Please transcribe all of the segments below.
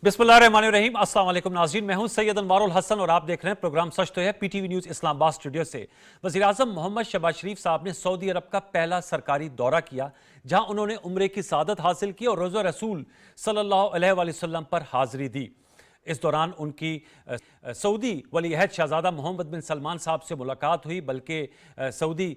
बिस्मिल्लाहिर्रहमानिर्रहीम। अस्सलाम वालेकुम नाज़रीन, मैं हूं सैयद अनवारुल हसन और आप देख रहे हैं प्रोग्राम सच तो है पीटीवी न्यूज़ इस्लामाबाद स्टूडियो से। वज़ीर आज़म मोहम्मद शहबाज शरीफ साहब ने सऊदी अरब का पहला सरकारी दौरा किया, जहां उन्होंने उम्रे की सादत हासिल की और रोज़ा रसूल सल्लल्लाहु अलैहि वसल्लम पर हाजिरी दी। इस दौरान उनकी सऊदी वली अहद शहजादा मोहम्मद बिन सलमान साहब से मुलाकात हुई, बल्कि सऊदी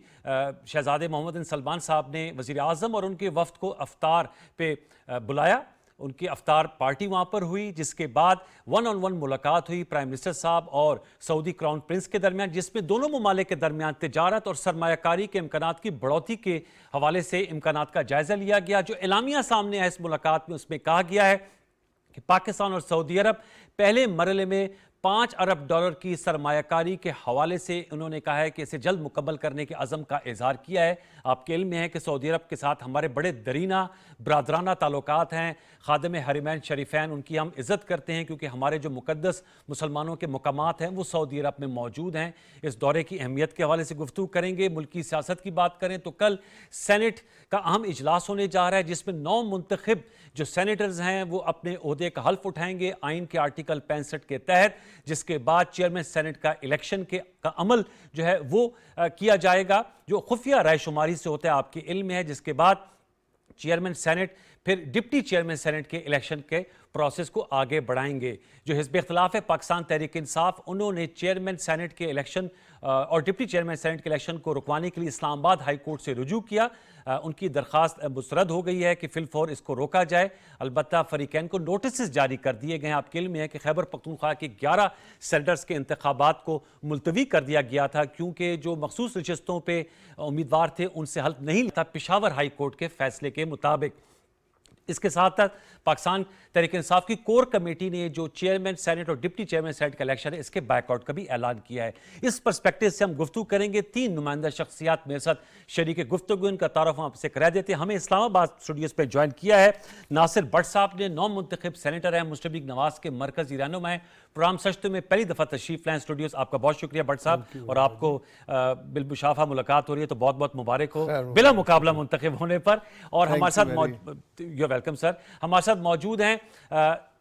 शहजादे मोहम्मद बिन सलमान साहब ने वज़ीर आज़म और उनके वफ्द को अफ्तार पे बुलाया। उनकी अफ्तार पार्टी वहाँ पर हुई, जिसके बाद वन ऑन वन मुलाकात हुई प्राइम मिनिस्टर साहब और सऊदी क्राउन प्रिंस के दरमियान, जिसमें दोनों ममालिक के दरमियान तिजारत और सरमायाकारी के इम्कानात की बढ़ोतरी के हवाले से इम्कानात का जायजा लिया गया। जो एलामिया सामने आया इस मुलाकात में, उसमें कहा गया है कि पाकिस्तान और सऊदी अरब पहले मरहले में $5 अरब की सरमायाकारी के हवाले से उन्होंने कहा है कि इसे जल्द मुकम्मल करने के अज़म का इजहार किया है। आपके इल्म में है कि सऊदी अरब के साथ हमारे बड़े दरीना बरादराना ताल्लुकात हैं। खादिम हरमैन शरीफैन, उनकी हम इज़्ज़त करते हैं क्योंकि हमारे जो मुक़द्दस मुसलमानों के मकामात हैं वो सऊदी अरब में मौजूद हैं। इस दौरे की अहमियत के हवाले से गुफ्तगू करेंगे। मुल्की सियासत की बात करें तो कल सेनेट का अहम इजलास होने जा रहा है, जिसमें 9 मुंतखब जो सेनेटर्स हैं वो अपने ओहदे का हल्फ उठाएंगे आइन के आर्टिकल 65 के तहत, जिसके बाद चेयरमैन सेनेट का इलेक्शन का अमल जो है वो किया जाएगा, जो खुफिया रायशुमारी से होता है, आपके इल्म में है। जिसके बाद चेयरमैन सेनेट फिर डिप्टी चेयरमैन सेनेट के इलेक्शन के प्रोसेस को आगे बढ़ाएंगे। जो हिज़्ब इख्तिलाफ है पाकिस्तान तहरीक इंसाफ, उन्होंने चेयरमैन सेनेट के इलेक्शन और डिप्टी चेयरमैन सेनेट के इलेक्शन को रुकवाने के लिए इस्लामाबाद हाई कोर्ट से रुजू किया। उनकी दरख्वास्त मुस्तरद हो गई है कि फिलफौर इसको रोका जाए। अलबत्ता फरीकैन को नोटिस जारी कर दिए गए हैं। आपके इल्म में है कि खैबर पख्तूनख्वा के 11 सेनेटर्स के इंतखाबात को मुलतवी कर दिया गया था, क्योंकि जो मखसूस नशिस्तों पर उम्मीदवार थे उनसे हल्फ नहीं था पेशावर हाई कोर्ट के फैसले के मुताबिक। इसके साथ साथ पाकिस्तान तहरीक इंसाफ की कोर कमेटी ने जो चेयरमैन सेनेट और डिप्टी चेयरमैन सेनेट का इलेक्शन है, इसके बैकआउट का भी ऐलान किया है। इस पर्सपेक्टिव से हम गुफ्तगू करेंगे। 3 नुमाइंदा शख्सियात मेरे साथ शरीक गुफ्तगू, इनका तारुफ हम आपसे करा देते हैं। हमें इस्लामाबाद स्टूडियोज पर ज्वाइन किया है नासिर भट्ट साहब ने, 9 मुंतखब सेनेटर हैं, मुश्तबिक नवाज के मरकजी रहनुमा हैं। प्रोग्राम सच में पहली दफ़ा तशरीफ लाएं स्टूडियोज, आपका बहुत शुक्रिया भट्ट साहब, और आपको बिलमुशाफा मुलाकात हो रही है तो बहुत बहुत मुबारक हो बिला मुकाबला मुंतखब होने पर। और हमारे साथ वेलकम सर, हमारे साथ मौजूद हैं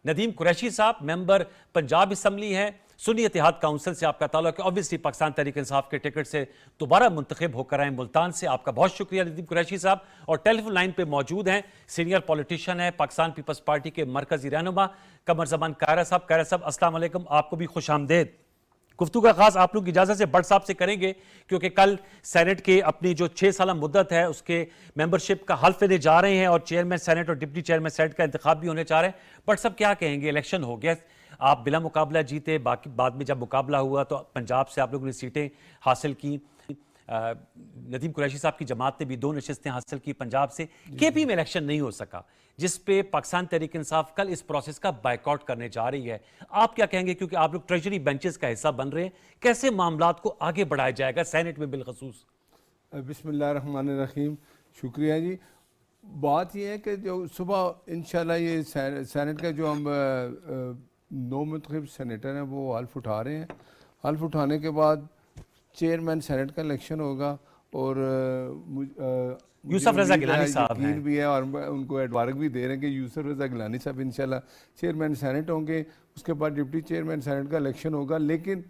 नदीम कुरैशी साहब, मेंबर पंजाब असम्बली हैं, सुन्नी इत्तेहाद काउंसिल से आपका ताल्लुक है, ऑब्वियसली पाकिस्तान तहरीक इंसाफ के टिकट से दोबारा मुंतखब होकर आए मुल्तान से, आपका बहुत शुक्रिया नदीम कुरैशी साहब। और टेलीफोन लाइन पे मौजूद हैं सीनियर पॉलिटिशियन है पाकिस्तान पीपल्स पार्टी के मरकजी रहनुमा कमर ज़मान कायरा साहब। कायरा साहब अस्सलाम वालेकुम, आपको भी खुश आमदेद। गुफ्तगू का खास आप लोग की इजाज़त से भट्ट साहब से करेंगे, क्योंकि कल सेनेट के अपनी जो 6 साल मुद्दत है उसके मेंबरशिप का हल्फ लेने जा रहे हैं और चेयरमैन सेनेट और डिप्टी चेयरमैन सेनेट का इंतखाब भी होने जा रहे हैं। भट्ट साहब क्या कहेंगे, इलेक्शन हो गया, आप बिला मुकाबला जीते, बाकी बाद में जब मुकाबला हुआ तो पंजाब से आप लोगों ने सीटें हासिल की, नदीम कुरैशी साहब की जमात ने भी 2 नशिस्तें हासिल की पंजाब से, केपी में इलेक्शन नहीं हो सका, जिस पे पाकिस्तान तहरीक इंसाफ कल इस प्रोसेस का बाइकआउट करने जा रही है। आप क्या कहेंगे, क्योंकि आप लोग ट्रेजरी बेंचेस का हिस्सा बन रहे हैं, कैसे मामलात को आगे बढ़ाया जाएगा सेनेट में बिलखसूस? बिस्मिल्लाहिर्रहमानिर्रहीम, शुक्रिया जी। बात यह है कि जो सुबह इंशाल्लाह ये सेनेट का जो हम 9 मुंतखब सेनेटर हैं वो हल्फ उठा रहे हैं। हल्फ उठाने के बाद चेयरमैन सेनेट का इलेक्शन होगा और यूसुफ रज़ा गिलानी साहब हैं भी है और उनको एडवार्क भी दे रहे हैं कि यूसुफ रज़ा गिलानी साहब इंशाल्लाह चेयरमैन सेनेट होंगे। उसके बाद डिप्टी चेयरमैन सेनेट का इलेक्शन होगा। लेकिन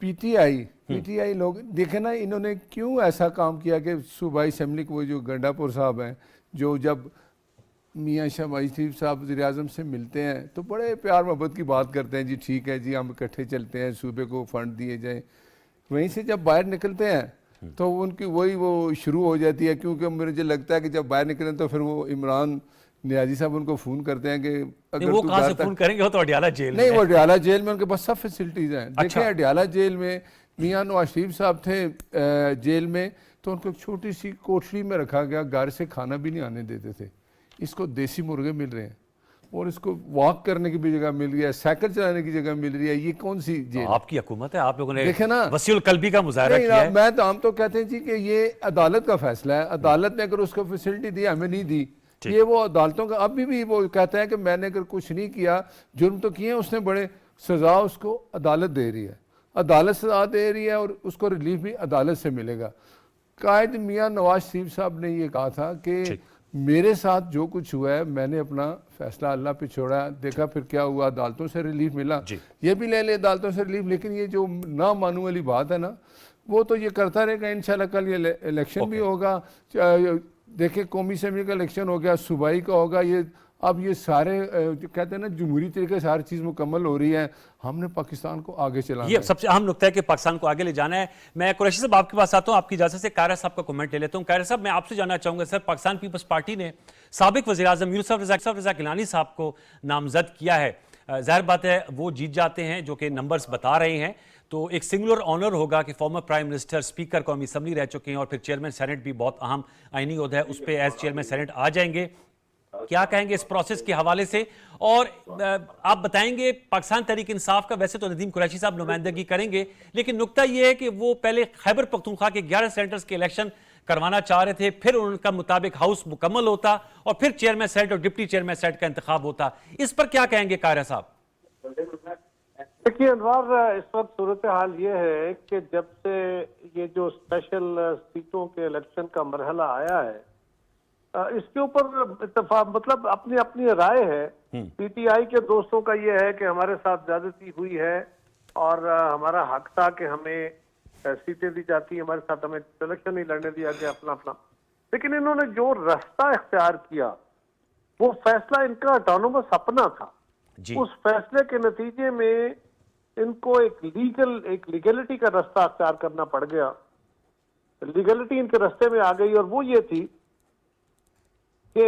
पीटीआई लोग देखे ना, इन्होंने क्यों ऐसा काम किया कि सूबाई असम्बली को वो जो गंडापुर साहब हैं, जो जब मियाँ शहबाज शरीफ साहब वज़ीर आज़म से मिलते हैं तो बड़े प्यार मोहब्बत की बात करते हैं, जी ठीक है जी हम इकट्ठे चलते हैं, सूबे को फंड दिए जाए। वहीं से जब बाहर निकलते हैं तो उनकी वो शुरू हो जाती है, क्योंकि मुझे लगता है कि जब बाहर निकलें तो फिर वो इमरान नियाजी साहब उनको फ़ोन करते हैं कि अगर वो कहाँ से फ़ोन करेंगे, वो तो अडियाला जेल नहीं, वो अडियाला जेल में उनके पास सब फैसिलिटीज़ हैं। देखें अडियाला जेल में मियाँ नवाज शरीफ साहब थे जेल में, तो उनको एक छोटी सी कोठरी में रखा गया, घर से खाना भी नहीं आने देते थे। इसको देसी मुर्गे मिल रहे हैं और इसको वॉक करने की भी जगह मिल रही है, साइकिल चलाने की जगह मिल रही है। ये कौन सी जेल? आपकी हुकूमत है, आप लोगों ने देखे ना वसीउल कल्बी का मुजाहरा किया है। मैं तो हम तो कहते हैं जी कि ये अदालत का फैसला है। अदालत ने अगर उसको फैसिलिटी दी, हमें नहीं दी, ये वो अदालतों का अभी भी वो कहता है कि मैंने अगर कुछ नहीं किया, जुर्म तो किए उसने, बड़े सजा उसको अदालत दे रही है, अदालत सजा दे रही है और उसको रिलीफ भी अदालत से मिलेगा। कायद मियाँ नवाज शरीफ साहब ने ये कहा था कि मेरे साथ जो कुछ हुआ है मैंने अपना फैसला अल्लाह पे छोड़ा, देखा फिर क्या हुआ, अदालतों से रिलीफ मिला, ये भी ले ले अदालतों से रिलीफ। लेकिन ये जो ना मानू वाली बात है ना, वो तो ये करता रहेगा। इंशाल्लाह कल ये इलेक्शन भी होगा, देखिए कौमी असम्बली का इलेक्शन हो गया, सूबाई का होगा, ये अब ये सारे कहते हैं ना जमहूरी तरीके से हर चीज़ मुकम्मल हो रही है। हमने पाकिस्तान को आगे चलाना ये है। सबसे अहम नुकता है कि पाकिस्तान को आगे ले जाना है। मैं कुरैशी साहब आपके पास आता हूं, आपकी इजाजत से कायरा साहब का कमेंट ले लेता हूं। कायरा साहब, मैं आपसे जानना चाहूंगा, सर पाकिस्तान पीपल्स पार्टी ने साबिक वज़ीर आज़म यूसुफ रज़ा गिलानी साहब को नामजद किया है। जाहिर बात है वो जीत जाते हैं, जो कि नंबर्स बता रहे हैं, तो एक सिंगुलर ऑनर होगा कि फॉर्मर प्राइम मिनिस्टर, स्पीकर कौमी असम्बली रह चुके हैं और फिर चेयरमैन सेनेट भी बहुत अहम आईनी ओहदा है, उस पर एज चेयरमैन सेनेट आ जाएंगे। क्या कहेंगे इस प्रोसेस के हवाले से? और आप बताएंगे पाकिस्तान तहरीक इंसाफ का, वैसे तो नदीम कुरैशी साहब नुमाइंदगी करेंगे, लेकिन नुकता यह है कि वो पहले खैबर पख्तूनख्वा के 11 सेनेटर्स के इलेक्शन करवाना चाह रहे थे, फिर उनका मुताबिक हाउस मुकम्मल होता और फिर चेयरमैन सेनेट और डिप्टी चेयरमैन सेनेट का इंतखाब होता। इस पर क्या कहेंगे कायरा साहब? देखिए अनवार, इस वक्त सूरत हाल ये है कि जब से ये जो स्पेशल सीटों के इलेक्शन का मरहला आया है, इसके ऊपर इत्तेफाक मतलब अपनी अपनी राय है। पीटीआई के दोस्तों का ये है कि हमारे साथ ज्यादती हुई है और हमारा हक था कि हमें सीटें दी जाती, हमारे साथ हमें इलेक्शन नहीं लड़ने दिया गया, अपना अपना। लेकिन इन्होंने जो रास्ता इख्तियार किया वो फैसला इनका ऑटोनोमस अपना था। उस फैसले के नतीजे में इनको एक लीगलिटी का रास्ता अख्तियार करना पड़ गया। लीगलिटी इनके रास्ते में आ गई और वो ये थी कि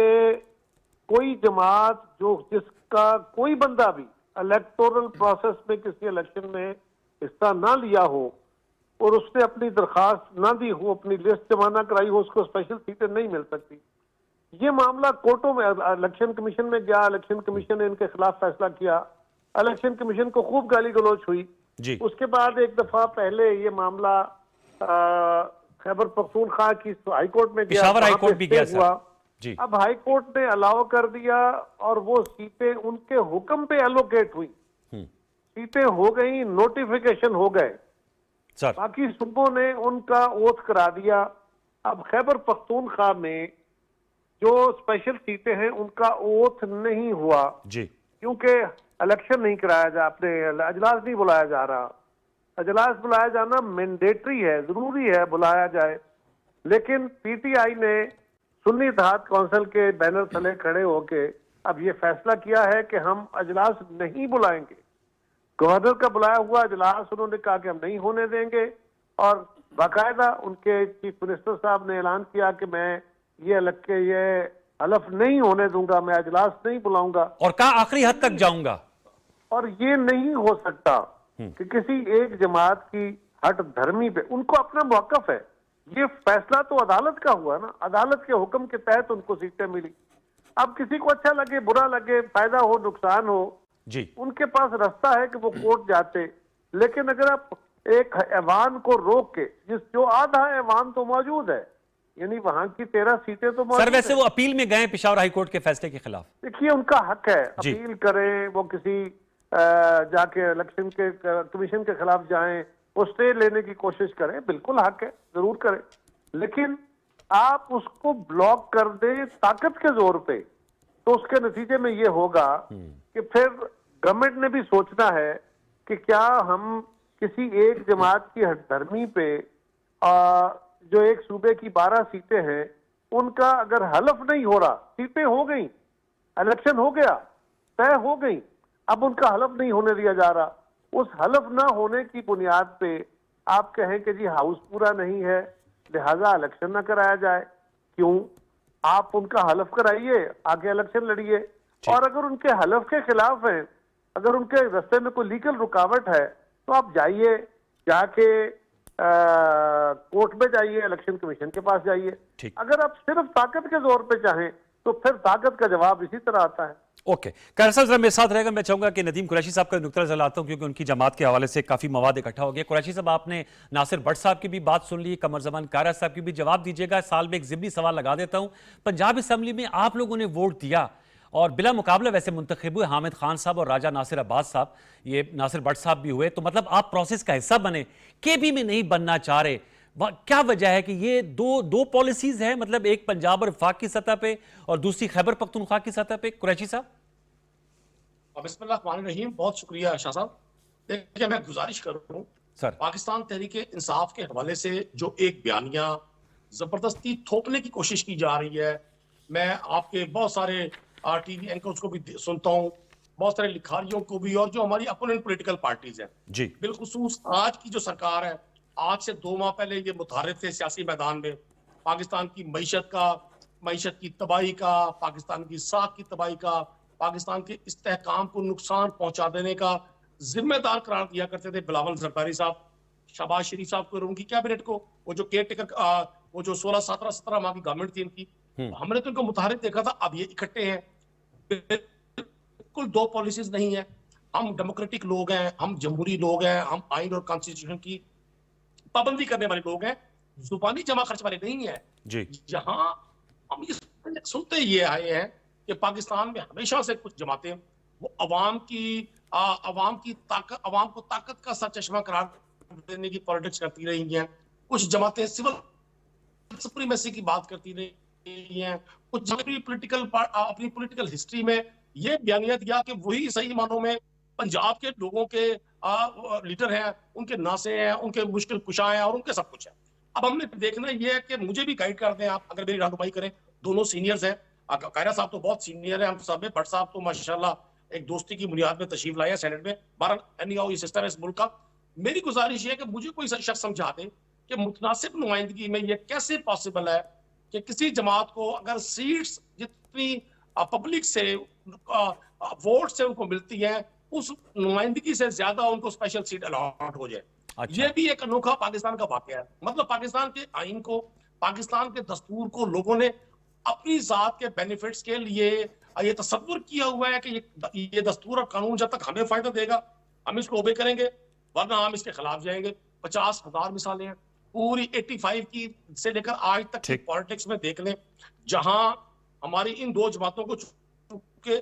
कोई जमात जिसका कोई बंदा भी इलेक्टोरल प्रोसेस में किसी इलेक्शन में हिस्सा ना लिया हो और उसने अपनी दरखास्त ना दी हो, अपनी लिस्ट जमा ना कराई हो, उसको स्पेशल सीटें नहीं मिल सकती। ये मामला कोर्टों में, इलेक्शन कमीशन में गया, इलेक्शन कमीशन ने इनके खिलाफ फैसला किया, इलेक्शन कमीशन को खूब गाली गलौज हुई। उसके बाद एक दफा पहले ये मामला खैबर पख्तूनख्वा की हाई कोर्ट में गया, हाई कोर्ट भी गया हुआ। अब हाई कोर्ट ने अलाउ कर दिया और वो सीटें उनके हुक्म पे एलोकेट हुई, सीटें हो गई, नोटिफिकेशन हो गए, बाकी सूबों ने उनका ओथ करा दिया। अब खैबर पख्तूनख्वा में जो स्पेशल सीटें हैं उनका ओथ नहीं हुआ क्योंकि इलेक्शन नहीं कराया जा, अपने अजलास नहीं बुलाया जा रहा। अजलास बुलाया जाना मैंडेटरी है, जरूरी है बुलाया जाए, लेकिन पीटीआई ने सुन्नी इत्तेहाद काउंसिल के बैनर तले खड़े होके अब ये फैसला किया है कि हम अजलास नहीं बुलाएंगे। गवर्नर का बुलाया हुआ अजलास उन्होंने कहा कि हम नहीं होने देंगे और बाकायदा उनके चीफ मिनिस्टर साहब ने ऐलान किया कि मैं ये हलफ नहीं होने दूंगा, मैं अजलास नहीं बुलाऊंगा और कहा आखिरी हद तक जाऊंगा। और ये नहीं हो सकता कि किसी एक जमात की हट धर्मी पे उनको अपना मौकफ है। ये फैसला तो अदालत का हुआ ना, अदालत के हुक्म के तहत उनको सीटें मिली। अब किसी को अच्छा लगे, बुरा लगे, फायदा हो, नुकसान हो, उनके पास रास्ता है कि वो कोर्ट जाते। लेकिन अगर आप एक ऐवान को रोक के, जो आधा ऐवान तो मौजूद है, यानी वहां की 13 सीटें तो मौजूद सर, वैसे वो अपील में गए पेशावर हाई कोर्ट के फैसले के खिलाफ। देखिए उनका हक है, अपील करें, वो किसी जाके इलेक्शन के कमीशन के खिलाफ जाएं, वो स्टे लेने की कोशिश करें, बिल्कुल हक है, जरूर करें। लेकिन आप उसको ब्लॉक कर दें ताकत के जोर पे, तो उसके नतीजे में ये होगा कि फिर गवर्नमेंट ने भी सोचना है कि क्या हम किसी एक जमात की हटधर्मी पे जो एक सूबे की 12 सीटें हैं उनका अगर हलफ नहीं हो रहा, सीटें हो गई, इलेक्शन हो गया, तय हो गई, अब उनका हलफ नहीं होने दिया जा रहा, उस हलफ ना होने की बुनियाद पे आप कहें कि जी हाउस पूरा नहीं है लिहाजा इलेक्शन ना कराया जाए। क्यों? आप उनका हलफ कराइए, आगे इलेक्शन लड़िए। और अगर उनके हलफ के खिलाफ है, अगर उनके रास्ते में कोई लीगल रुकावट है, तो आप जाइए, जाके कोर्ट में जाइए, इलेक्शन कमीशन के पास जाइए। अगर आप सिर्फ ताकत के जोर पे चाहें तो फिर ताकत का जवाब इसी तरह आता है। ओके, कायरा साहब जरा मेरे साथ रहेगा। मैं चाहूंगा कि नदीम कुरैशी साहब का नुक्ता नजर लाता हूं क्योंकि उनकी जमात के हवाले से काफी मवाद इकट्ठा हो गया। कुरैशी साहब, आपने नासिर भट्ट साहब की भी बात सुन ली, कमर जमान कायरा साहब की भी जवाब दीजिएगा। साल में एक जिमनी सवाल लगा देता हूं, पंजाब असम्बली में आप लोगों ने वोट दिया और बिला मुकाबला वैसे मुंतखब हुए हामिद खान साहब और राजा नासिर अब्बास साहब, ये नासिर भट्ट साहब भी हुए, तो मतलब आप प्रोसेस का हिस्सा बने, केबी में नहीं बनना चाह रहे, क्या वजह है कि ये दो पॉलिसीज हैं, मतलब एक पंजाब और वफाक की सतह पे और दूसरी खैबर पख्तूनख्वा की सतह पे? कुरैशी साहब। बिस्मिल्लाहिर्रहमानिर्रहीम, बहुत शुक्रिया शाह साहब। देखिए, मैं गुजारिश करूं सर। पाकिस्तान तहरीक इंसाफ के हवाले से जो एक बयानिया जबरदस्ती थोपने की कोशिश की जा रही है, मैं आपके बहुत सारे टीवी एंकर्स को भी सुनता हूं, बहुत सारे लिखारियों को भी, और जो हमारी अपोनेंट पॉलिटिकल पार्टीज हैं जी। बिलखुसूस आज की जो सरकार है, आज से 2 माह पहले ये मुतहर्रिफ थे सियासी मैदान में पाकिस्तान की मईशत की तबाही का, पाकिस्तान की साख की तबाही का, पाकिस्तान के इस्तेहकाम को नुकसान पहुंचा देने का जिम्मेदार करार दिया करते थे बिलावल जरदारी साहब, शहबाज शरीफ साहब को और उनकी कैबिनेट को। वो जो केयर टेकर, वो जो 16, 17, 17 माह की गवर्नमेंट थी इनकी, हमने तो इनको मुतहर्रिफ देखा था। अब ये इकट्ठे हैं, बिल्कुल 2 पॉलिसीज नहीं है। हम डेमोक्रेटिक लोग हैं, हम जमहूरी लोग हैं, हम आइन और कॉन्स्टिट्यूशन की पाबंदी करने वाले लोग हैं, जुबानी जमा खर्च वाले नहीं है जी। जहां हम ये सुनते ये आए हैं कि पाकिस्तान में हमेशा से कुछ जमातें वो अवाम को ताकत का सरचश्मा करार देने की पॉलिटिक्स करती रही हैं। कुछ जमातें सिविल सुप्रीमेसी की बात करती रही हैं। कुछ अपनी पॉलिटिकल हिस्ट्री में ये बयानिया दिया कि वही सही मानों में पंजाब के लोगों के लीडर हैं, उनके नासे हैं, उनके मुश्किल कुशा हैं और उनके सब कुछ है। अब हमने देखना ये है कि मुझे भी गाइड कर दें आप, अगर मेरी रहनुमाई करें। दोनों सीनियर्स हैं, कायरा साहब तो बहुत सीनियर है हम सब में, भट्ट साहब तो माशाल्लाह एक दोस्ती की बुनियाद में तशरीफ लाए सेनेट में। बहरहाल ये सिस्टम है इस मुल्क का। मेरी गुजारिश है कि मुझे कोई शख्स समझा दे कि मुतनासिब नुमाइंदगी में ये कैसे पॉसिबल है कि किसी जमात को अगर सीट्स जितनी पब्लिक से वोट से उनको मिलती है, उस नुमाइंदगी से ज्यादा उनको स्पेशल सीट अलॉट हो जाए। अच्छा। ये भी एक अनोखा पाकिस्तान का वाकया है। मतलब पाकिस्तान के आइन को, पाकिस्तान के दस्तूर को लोगों ने अपनी जात के बेनिफिट्स के लिए ये तसव्वुर किया हुआ है कि ये दस्तूर और कानून जब तक हमें फायदा देगा हम इसको ओबे करेंगे, वरना हम इसके खिलाफ जाएंगे। 50,000 मिसालें हैं पूरी 85 की से लेकर आज तक की पॉलिटिक्स में देख लें, जहां हमारी इन 2 जमातों को चुके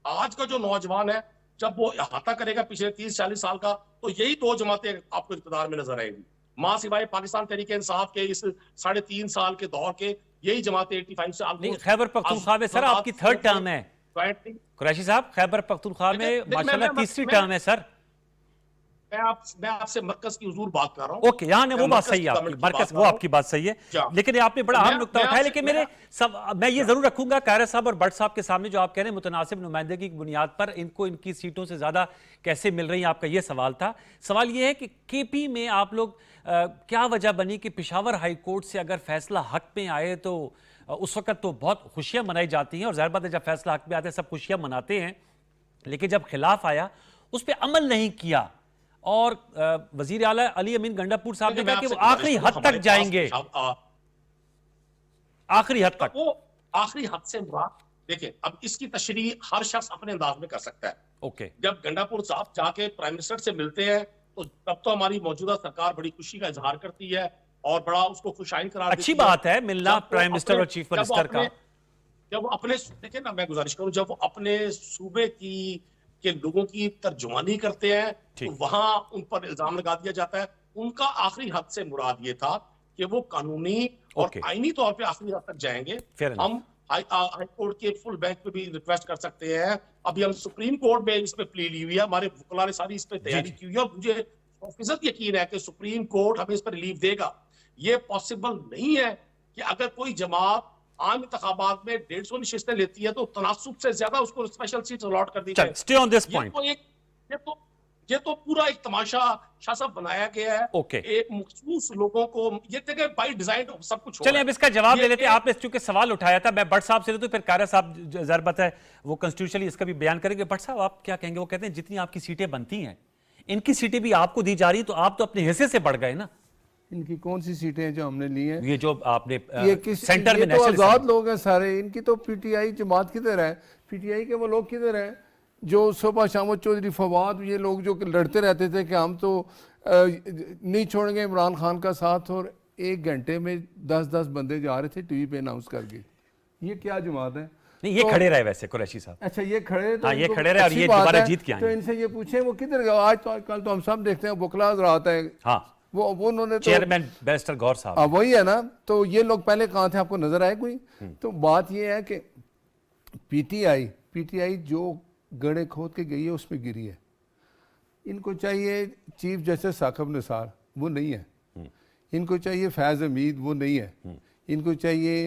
आज का जो नौजवान है, जब वो अहाता करेगा पिछले 30-40 साल का, तो यही 2 जमातें आपको इक़्तिदार में नजर आएंगी। मां सिवाय पाकिस्तान तहरीक इंसाफ के इस 3.5 साल के दौर के यही जमातें 85 से नहीं, खैबर पख्तूनख्वा में सर आपकी 3rd टर्म है। कुरैशी साहब, खैबर पख्तूनख्वा में माशाल्लाह 3री टर्म है सर। मैं आपसे मरकज की हुजूर बात कर रहा हूं। ओके, यहाँ वो बात सही है आपकी, मरकज वो आपकी बात सही है, लेकिन आपने बड़ा अहम नुकता उठाया। लेकिन मेरे सब मैं ये जरूर रखूंगा कायरा साहब और भट्ट साहब के सामने, जो आप कह रहे हैं मुतनासिब नुमाइंदगी की बुनियाद पर इनको इनकी सीटों से ज्यादा कैसे मिल रही है, आपका ये सवाल था। सवाल ये है कि केपी में आप लोग क्या वजह बनी कि पेशावर हाई कोर्ट से अगर फैसला हक में आए तो उस वक्त तो बहुत खुशियां मनाई जाती हैं, और जाहिर बात है जब फैसला हक में आते हैं सब खुशियां मनाते हैं, लेकिन जब खिलाफ आया उस पर अमल नहीं किया। और वजीर आला अली अमीन गंडापुर साहब ने कहा कि वो आखिरी हद तक जाएंगे, आखिरी हद तक। वो आखिरी हद से मुराद, देखिए अब इसकी तशरीह हर शख्स अपने अंदाज में कर सकता है। ओके। जब गंडापुर साहब जाके प्राइम मिनिस्टर से मिलते हैं तो तब तो हमारी मौजूदा सरकार बड़ी खुशी का इजहार करती है और बड़ा उसको खुशाइन करार अच्छी बात है मिलना प्राइम मिनिस्टर और चीफ मिनिस्टर का। जब वो अपने, देखिए ना, मैं गुजारिश करूं, जब वो अपने सूबे के लोगों की तर्जुमानी करते हैं तो वहां उन पर इल्जाम लगा दिया जाता है। उनका आखिरी हद से मुराद ये था कि वो कानूनी और आईनी तौर पे आखिरी हद तक जाएंगे। हम हाई कोर्ट के फुल बेंच पे भी रिक्वेस्ट कर सकते हैं। अभी हम सुप्रीम कोर्ट में इस पे प्ली ली हुई है, हमारे वकील ने सारी इस पे तैयारी की हुई है, और मुझे 100% यकीन है कि सुप्रीम कोर्ट हमें इस पर रिलीफ देगा। ये पॉसिबल नहीं है कि अगर कोई जमात आम इंतखाबात में 150 नशिस्तें लेती है तो तनासुब से ज्यादा उसको स्पेशल सीट अलॉट कर दी जाए। Stay on this point. ये तो पूरा एक तमाशा शाह साहब बनाया गया है। ओके। एक मखसूस लोगों को ये देखे बाय डिजाइन सब कुछ। चलिए अब इसका जवाब ले लेते हैं। आपने चूंकि सवाल उठाया था, मैं भट्ट साहब से तो फिर कायरा साहब जरूरत है वो कॉन्स्टिट्यूशनली इसका भी बयान करेंगे। भट्ट साहब आप क्या कहेंगे? वो कहते हैं जितनी आपकी सीटें बनती हैं इनकी सीटें भी आपको दी जा रही, तो आप तो अपने हिस्से से बढ़ गए ना। इनकी कौन सी सीटें हैं जो हमने ली हैं? ये जो आपने ये सेंटर में तो आजाद लोग हैं सारे। इनकी तो पीटीआई जमात किधर है? पीटीआई के वो लोग किधर हैं जो सुबह शाम चौधरी फवाद, ये लोग जो लड़ते रहते थे कि हम तो नहीं छोड़ेंगे इमरान खान का साथ, और 1 घंटे में 10-10 बंदे जा रहे थे टीवी पे अनाउंस करके। ये क्या जमात है? नहीं, ये खड़े रहे वैसे कुरैशी साहब। अच्छा, ये खड़े तो ये खड़े रहे और ये दोबारा जीत के आए। तो इनसे ये पूछे वो किधर गए? आज तो कल तो हम सब देखते हैं बुकला हजरात है। हाँ, वो उन्होंने तो चेयरमैन बैरिस्टर गौर साहब। वही है ना। तो ये लोग पहले कहाँ थे, आपको नजर आए कोई? तो बात ये है कि पीटीआई जो गड्ढे खोद के गई है उसमें गिरी है। इनको चाहिए चीफ जस्टिस साकिब निसार, वो नहीं है। इनको चाहिए फैज़ हमीद, वो नहीं है। इनको चाहिए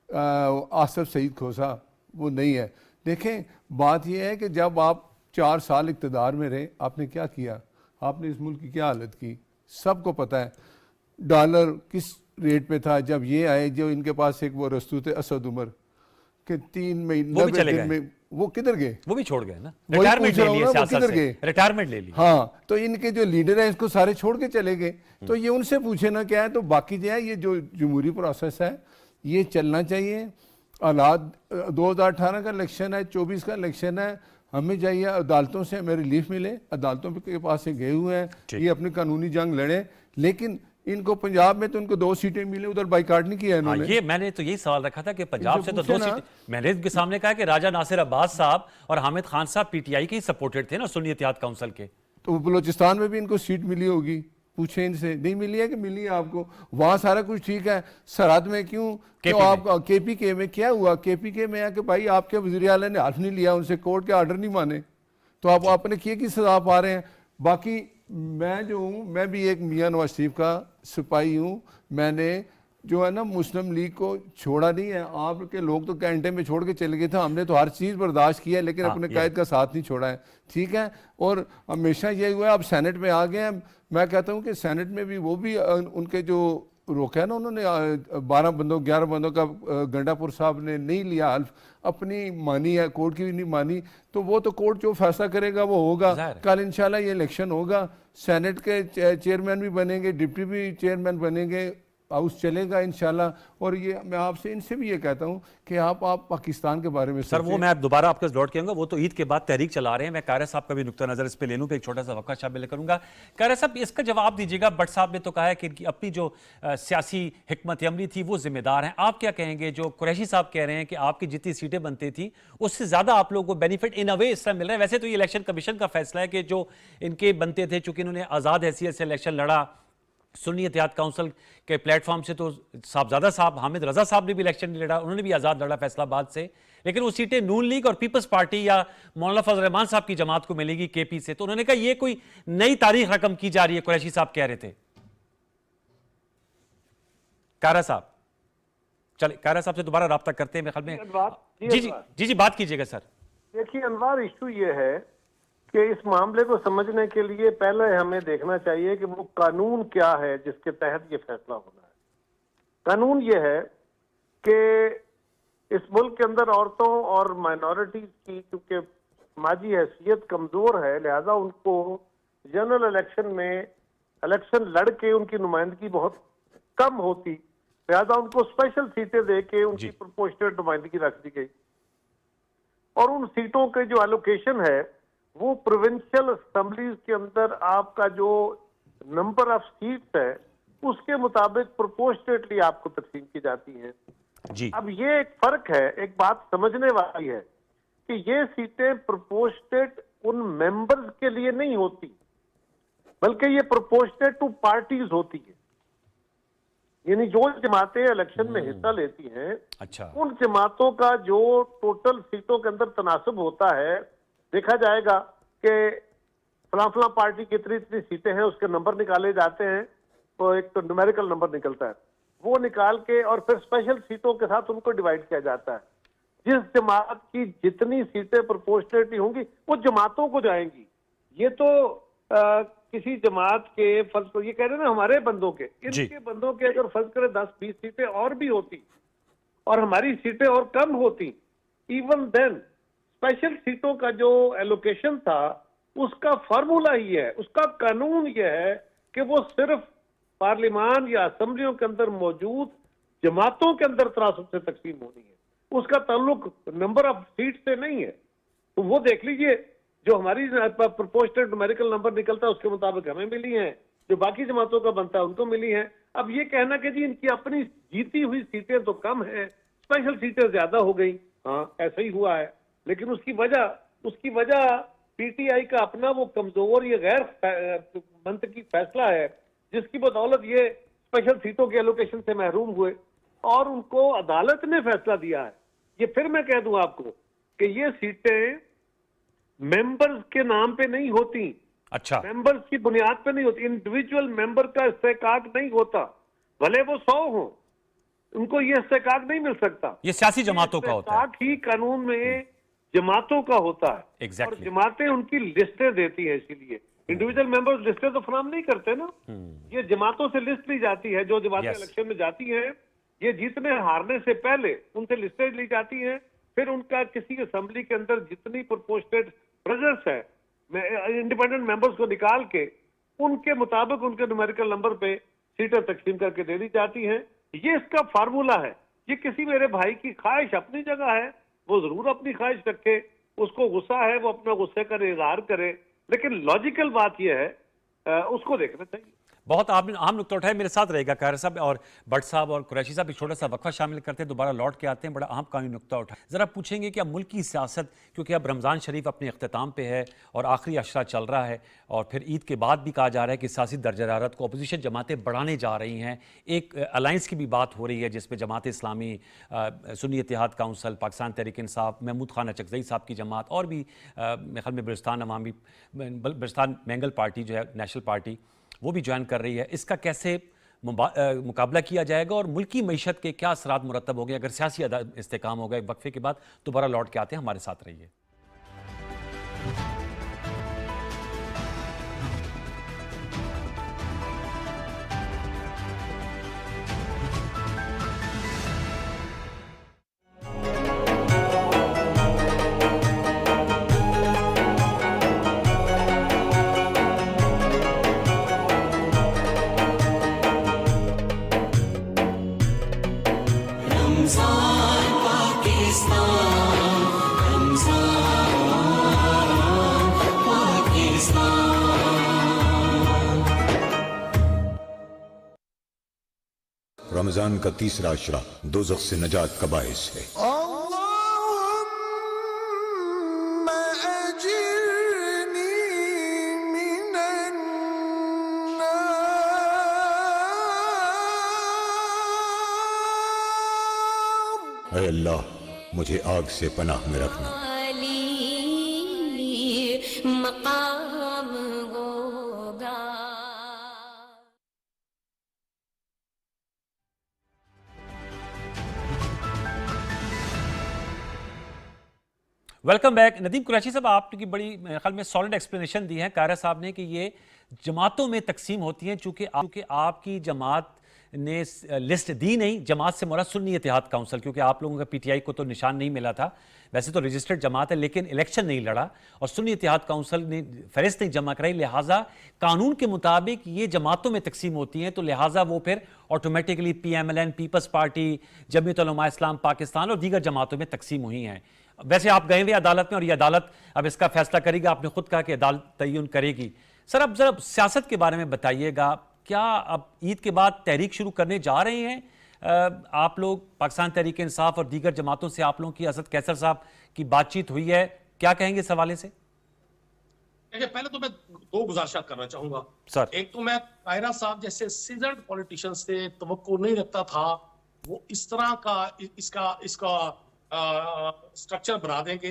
आसिफ सईद खोसा, वो नहीं है। देखें, बात यह है कि जब आप 4 साल इक़्तिदार में रहे, आपने क्या किया, आपने इस मुल्क की क्या हालत की, सबको पता है। डॉलर किस रेट पे था जब ये आए, जो इनके पास एक वो रस्तू थे असद उमर के 3 महीने दिन में वो किधर गए? वो भी छोड़ गए ना, वही रिटायरमेंट पूछ रहा ले हूं लिया ना, वो सियासत किधर से, गए? रिटायरमेंट ले ली। हाँ, तो इनके जो लीडर हैं इसको सारे छोड़ के चले गए। तो ये उनसे पूछे ना क्या है। तो बाकी जो है, ये जो जमहूरी प्रोसेस है ये चलना चाहिए। हालात 2018 का इलेक्शन है, 24 का इलेक्शन है, हमें चाहिए अदालतों से हमें रिलीफ मिले। अदालतों के पास से गए हुए हैं, ये अपनी कानूनी जंग लड़े। लेकिन इनको पंजाब में तो उनको 2 सीटें मिली, उधर बाइकाट नहीं किया इन्होंने। ये मैंने तो यही सवाल रखा था कि पंजाब से तो 2 पूछे ना। सीटें, मैंने इनके सामने कहा कि राजा नासिर अब्बास साहब और हामिद खान साहब पीटीआई के ही सपोर्टेड थे ना, सुन्नी इत्तेहाद काउंसिल के। तो बलोचिस्तान में भी इनको सीट मिली होगी, पूछे इनसे। नहीं मिली है कि मिली है आपको? वहाँ सारा कुछ ठीक है, सरहद में क्यों आप केपीके में क्या हुआ? केपीके में है कि भाई आपके वज़ीर आला ने हल्फ नहीं लिया, उनसे कोर्ट के आर्डर नहीं माने, तो आप आपने किए की सजा पा रहे हैं। बाकी मैं जो हूँ, मैं भी एक मियाँ नवाज शरीफ का सिपाही हूँ। मैंने जो है ना मुस्लिम लीग को छोड़ा नहीं है। आपके लोग तो कैंटे में छोड़ के चले गए थे, हमने तो हर चीज़ बर्दाश्त किया है, लेकिन अपने कायद का साथ नहीं छोड़ा है। ठीक है, और हमेशा ये हुआ है। अब सेनेट में आ गए हैं। मैं कहता हूँ कि सेनेट में भी वो भी उनके जो रोका है ना उन्होंने, 11 बंदों का गंडापुर साहब ने नहीं लिया हल्फ, अपनी मानी है, कोर्ट की भी नहीं मानी। तो वो तो कोर्ट जो फैसला करेगा वो होगा। कल इंशाल्लाह ये इलेक्शन होगा, सेनेट के चेयरमैन भी बनेंगे, डिप्टी भी चेयरमैन बनेंगे, हाउस चलेगा इंशाल्लाह। और ये मैं आपसे इनसे भी ये कहता हूँ कि आप पाकिस्तान के बारे में सर, वो मैं दोबारा आपके लौट के आऊंगा। वो तो ईद के बाद तहरीक चला रहे हैं। मैं कायरा साहब का भी नुक्ता नजर इस पे ले लूं, एक छोटा सा वक्का शामिल करूंगा। कायरा साहब, इसका जवाब दीजिएगा। भट्ट साहब ने तो कहा है कि इनकी अपनी जो सियासी हिकमत अमली थी वो जिम्मेदार हैं। आप क्या कहेंगे? जो कुरैशी साहब कह रहे हैं कि आपकी जितनी सीटें बनती थी उससे ज्यादा आप लोगों को बेनिफिट इन अ वे इससे मिल रहा है। वैसे तो ये इलेक्शन कमीशन का फैसला है कि जो इनके बनते थे, चूंकि इन्होंने आजाद हैसियत से इलेक्शन लड़ा सुन्नी इत्तेहाद काउंसिल के प्लेटफॉर्म से, तो साहबजादा साहब हामिद रजा साहब ने भी इलेक्शन नहीं लड़ा, उन्होंने भी आज़ाद लड़ा फैसलाबाद से। लेकिन वो सीटें नून लीग और पीपल्स पार्टी या मौलाना फजल रहमान साहब की जमात को मिलेगी केपी से। तो उन्होंने कहा ये कोई नई तारीख रकम की जा रही है, कुरैशी साहब कह रहे थे। कारा साहब, चले कारा साहब से दोबारा रब्ता करते हैं मेरे ख्याल में। जी बात कीजिएगा सर। देखिए अनवार, इशू ये है कि इस मामले को समझने के लिए पहले हमें देखना चाहिए कि वो कानून क्या है जिसके तहत ये फैसला होना है। कानून ये है कि इस मुल्क के अंदर औरतों और माइनॉरिटीज की चूंकि समाजी हैसियत कमजोर है, लिहाजा उनको जनरल इलेक्शन में इलेक्शन लड़के उनकी नुमाइंदगी बहुत कम होती, लिहाजा उनको स्पेशल सीटें दे के उनकी प्रोपोर्शनल नुमाइंदगी रख दी गई। और उन सीटों के जो एलोकेशन है वो प्रोविंशियल असेंबलीज के अंदर आपका जो नंबर ऑफ सीट्स है उसके मुताबिक प्रोपोर्शनेटली आपको तकसीम की जाती है। जी। अब ये एक फर्क है, एक बात समझने वाली है कि ये सीटें प्रोपोर्शनेट उन मेंबर्स के लिए नहीं होती, बल्कि ये प्रोपोर्शनेट टू पार्टीज होती है। यानी जो जमातें इलेक्शन में हिस्सा लेती हैं, अच्छा, उन जमातों का जो टोटल सीटों के अंदर तनासब होता है, देखा जाएगा कि फलां पार्टी की इतनी सीटें हैं, उसके नंबर निकाले जाते हैं। तो एक तो न्यूमेरिकल नंबर निकलता है, वो निकाल के और फिर स्पेशल सीटों के साथ उनको डिवाइड किया जाता है। जिस जमात की जितनी सीटें प्रोपोर्शनेटली होंगी वो जमातों को जाएंगी। ये तो किसी जमात के फर्ज को, ये कह रहे हैं ना हमारे बंदों के, इनके बंदों के अगर फर्ज करें 10-20 सीटें और भी होती और हमारी सीटें और कम होती, इवन देन स्पेशल सीटों का जो एलोकेशन था उसका फार्मूला ही है, उसका कानून यह है कि वो सिर्फ पार्लियामान या असेंबलियों के अंदर मौजूद जमातों के अंदर तनासब से तकसीम होनी है, उसका ताल्लुक नंबर ऑफ सीट से नहीं है। तो वो देख लीजिए, जो हमारी प्रोपोर्शनल न्यूमेरिकल नंबर निकलता है उसके मुताबिक हमें मिली है, जो बाकी जमातों का बनता है उनको मिली है। अब ये कहना कि जी इनकी अपनी जीती हुई सीटें तो कम है, स्पेशल सीटें ज्यादा हो गई, हाँ ऐसा ही हुआ है, लेकिन उसकी वजह पीटीआई का अपना वो कमजोर, ये गैर मंतकी फैसला है जिसकी बदौलत ये स्पेशल सीटों के एलोकेशन से महरूम हुए, और उनको अदालत ने फैसला दिया है। ये फिर मैं कह दूं आपको कि ये सीटें मेंबर्स के नाम पे नहीं होती, अच्छा, मेंबर्स की बुनियाद पे नहीं होती, इंडिविजुअल मेंबर का इस्तेकाक नहीं होता, भले वो 100 हो, उनको ये इस्तेकाक नहीं मिल सकता। ये सियासी जमातों का होता है। इस्तेकाक ही कानून में जमातों का होता है। Exactly. और जमातें उनकी लिस्टें देती है, इसीलिए इंडिविजुअल मेंबर्स लिस्टें तो फराम नहीं करते ना, ये जमातों से लिस्ट ली जाती है। जो जमातें Yes. इलेक्शन में जाती हैं, ये जीतने हारने से पहले उनसे लिस्टें ली जाती हैं, फिर उनका किसी असेंबली के अंदर जितनी प्रोपोर्शनेट प्रेजेंस है, इंडिपेंडेंट मेंबर्स को निकाल के उनके मुताबिक उनके न्यूमेरिकल नंबर पे सीटें तकसीम करके दे दी जाती हैं। ये इसका फार्मूला है। ये किसी मेरे भाई की ख्वाहिश अपनी जगह है, वो जरूर अपनी ख्वाहिश रखे, उसको गुस्सा है वो अपना गुस्से का इजहार करे, लेकिन लॉजिकल बात यह है, उसको देखना चाहिए। बहुत आपने अहम नुकता उठाया। मेरे साथ रहेगा कायर साहब और भट्ट साहब और कुरैशी साहब। एक छोटा सा वक्फा शामिल करते हैं, दोबारा लौट के आते हैं। बड़ा अहम कानूनी नुकता उठाया। जरा पूछेंगे कि अब मुल्क की सियासत, क्योंकि अब रमज़ान शरीफ अपने अख्ताम पे है और आखिरी अशरा चल रहा है, और फिर ईद के बाद भी कहा जा रहा है कि सियासी दर्जा हरारत को अपोजिशन जमातें बढ़ाने जा रही हैं। एक अलायंस की भी बात हो रही है जिसमें जमात इस्लामी, सुन्नी इत्तेहाद काउंसिल, पाकिस्तान तहरीक इंसाफ, महमूद खान अचकज़ई साहब की जमात, और भी मेरे ख्याल में बलुचिस्तान मैंगल पार्टी जो है नेशनल पार्टी, वो भी ज्वाइन कर रही है। इसका कैसे मुकाबला किया जाएगा और मुल्की मईशत के क्या असरात मुरतब हो गए अगर सियासी इस्तेकाम होगा? एक वक्फे के बाद दोबारा लौट के आते हैं, हमारे साथ रहिए। रमजान का तीसरा अशरा दोज़ख से नजात का बाइस है। ऐ अल्लाह, मुझे आग से पनाह में रखना। Welcome back. नदीम कुरैशी साहब, आपकी बड़ी मेरे ख्याल में सॉलिड एक्सप्लेनेशन दी है कायरा साहब ने कि ये जमातों में तकसीम होती हैं, चूंकि आपकी जमात ने लिस्ट दी नहीं। जमात से मुराद सुन्नी इत्तेहाद काउंसिल, क्योंकि आप लोगों का पीटीआई को तो निशान नहीं मिला था, वैसे तो रजिस्टर्ड जमात है लेकिन इलेक्शन नहीं लड़ा, और सुन्नी इत्तेहाद काउंसिल ने फहरिस्त नहीं जमा कराई, लिहाजा कानून के मुताबिक ये जमातों में तकसीम होती हैं, तो लिहाजा वो फिर automatically PMLN, Peoples Party, Jamiat Ulema Islam Pakistan और दीगर जमातों में तकसीम हुई हैं। वैसे आप गए हुए अदालत में और ये अदालत अब इसका फैसला करेगी, आपने खुद कहा कि अदालत तयन करेगी। सर, अब जरा सियासत के बारे में बताइएगा, क्या अब ईद के बाद तहरीक शुरू करने जा रहे हैं आप लोग? पाकिस्तान तहरीक इंसाफ और दीगर जमातों से आप लोगों की असद कैसर साहब की बातचीत हुई है, क्या कहेंगे इस हवाले से? देखिए, पहले तो मैं दो गुजारिशात करना चाहूंगा सर। एक तो मैं कायरा साहब जैसे सीजन्ड पॉलिटिशियन से तवक्को नहीं रखता था वो इस तरह का इसका स्ट्रक्चर बना देंगे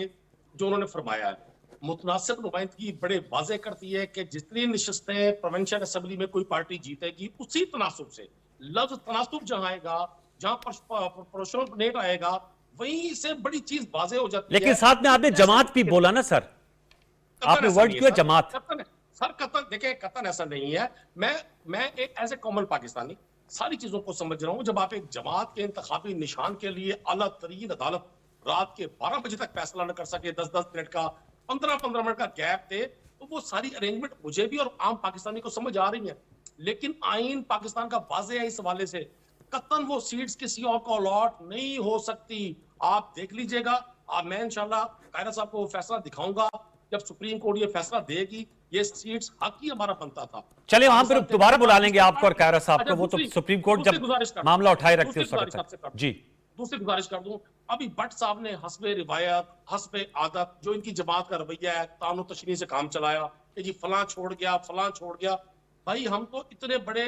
जो उन्होंने फरमाया है। मुतनासिब नुमाइंदगी बड़े वाजे करती है कि जितनी नशस्तें प्रोविंशियल असेंबली में कोई पार्टी जीतेगी, उसी तनासुब से लफ्ज तनासुब जहां आएगा, जहां प्रोपोर्शनल आएगा, वहीं से बड़ी चीज वाजे हो जाती है। लेकिन साथ में आपने जमात भी बोला ना सर, आपने वर्ड किया जमात। सर कतन, देखिए कतन ऐसा नहीं है। मैं एक एज ए कॉमन पाकिस्तानी सारी चीजों को समझ रहा हूं। जब आप एक जमात के इंतखाबी निशान के लिए आला तरीन अदालत रात के 12 बजे तक फैसला न कर सके, 10-10 मिनट का, 15-15 मिनट का गैप थे, तो वो सारी अरेंजमेंट मुझे भी और आम पाकिस्तानी को समझ आ रही है। लेकिन आईन पाकिस्तान का वाज़ेह है इस हवाले से, कतन वो सीट्स किसी और को अलॉट नहीं हो सकती। आप देख लीजिएगा। मैं इंशाल्लाह कायरा साहब को फैसला दिखाऊंगा जब सुप्रीम कोर्ट ये फैसला देगी। ये सीट्स हक ही हमारा बनता था। चले वहां पर दोबारा बुला लेंगे आपको और कायरा साहब को, वो तो सुप्रीम कोर्ट जब मामला उठाए रखते हो। जी, दूसरी गुजारिश कर दूं, अभी भट्ट साहब ने हस्बे रिवायत, हस्बे आदत, जो इनकी जमात का रवैया है, तानो तशनी से काम चलाया कि जी फलां छोड़ गया, फलां छोड़ गया। भाई हम तो इतने बड़े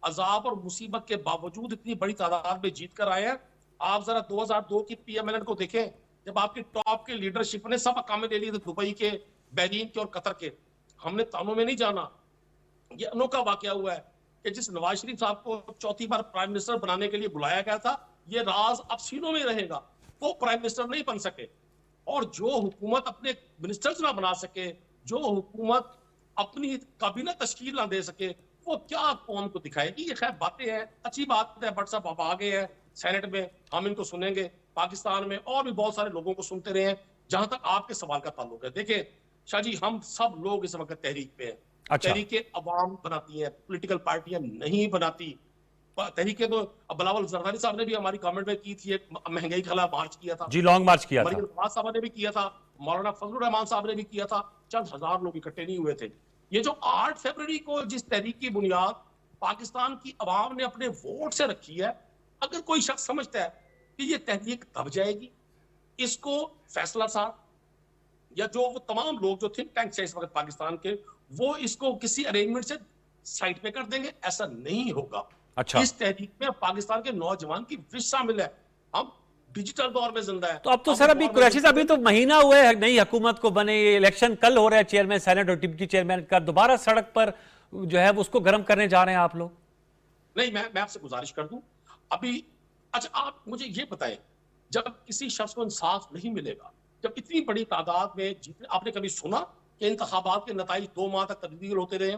अजाब और मुसीबत के बावजूद इतनी बड़ी तादाद में जीत कर आए हैं। आप जरा 2002 की पीएमएलएन को देखें, जब आपकी टॉप के लीडरशिप ने सब अकामे ले लिए थे, दुबई के, बहरीन के और कतर के। हमने तानों में नहीं जाना। ये अनोखा वाकया हुआ है कि जिस नवाज शरीफ साहब को चौथी बार प्राइम मिनिस्टर बनाने के लिए बुलाया गया था, ये राज अब सीनों में रहेगा। वो प्राइम मिनिस्टर नहीं बन सके, और जो हुकूमत अपने मिनिस्टर्स ना बना सके, जो हुकूमत अपनी काबीना तश्कील ना दे सके, वो क्या कौम को दिखाएगी। ये खैर बातें हैं, अच्छी बात है। बट साहब आप आ गए हैं सेनेट में, हम इनको सुनेंगे। पाकिस्तान में और भी बहुत सारे लोगों को सुनते रहे हैं। जहां तक आपके सवाल का ताल्लुक है, देखिए शाह जी, हम सब लोग इस वक्त तहरीक पे हैं। अच्छा। तहरीके अवाम बनाती है, पॉलिटिकल पार्टियां नहीं बनाती। तहरीके तो बिलावल जरदारी साहब ने भी हमारी गवर्नमेंट में की थी, एक महंगाई के खिलाफ मार्च किया था जी, लॉन्ग मार्च किया था। मरियम नवाज साहब ने भी किया था, मौलाना फजलुर रहमान साहब ने भी किया था। चंद हजार लोग इकट्ठे नहीं हुए थे। ये जो 8 फरवरी को जिस तहरीक की बुनियाद पाकिस्तान की अवाम ने अपने वोट से रखी है, अगर कोई शख्स समझता है कि ये तहरीक दब जाएगी, इसको फैसला साहब या जो वो तमाम लोग जो थिंक टैंक है इस वक्त पाकिस्तान के, वो इसको किसी अरेंजमेंट से साइड पे कर देंगे, ऐसा नहीं होगा। अच्छा। इस तहरीक में पाकिस्तान के नौजवान की विश शामिल है। हम डिजिटल दौर में जिंदा है। तो अब तो सर अभी कुरैशी साहब, अभी तो महीना हुआ है नई हुकूमत को बने, ये इलेक्शन कल हो रहा है चेयरमैन सेनेट और डिप्टी चेयरमैन का, दोबारा सड़क पर जो है उसको गर्म करने जा रहे हैं आप लोग। नहीं, मैं आपसे गुजारिश कर दूं अभी। अच्छा, आप मुझे ये बताएं, जब किसी शख्स को इंसाफ नहीं मिलेगा, जब इतनी बड़ी तादाद में जीतने, आपने कभी सुना कि इंतखाबात के नताइज 2 माह तक तब्दील होते रहे?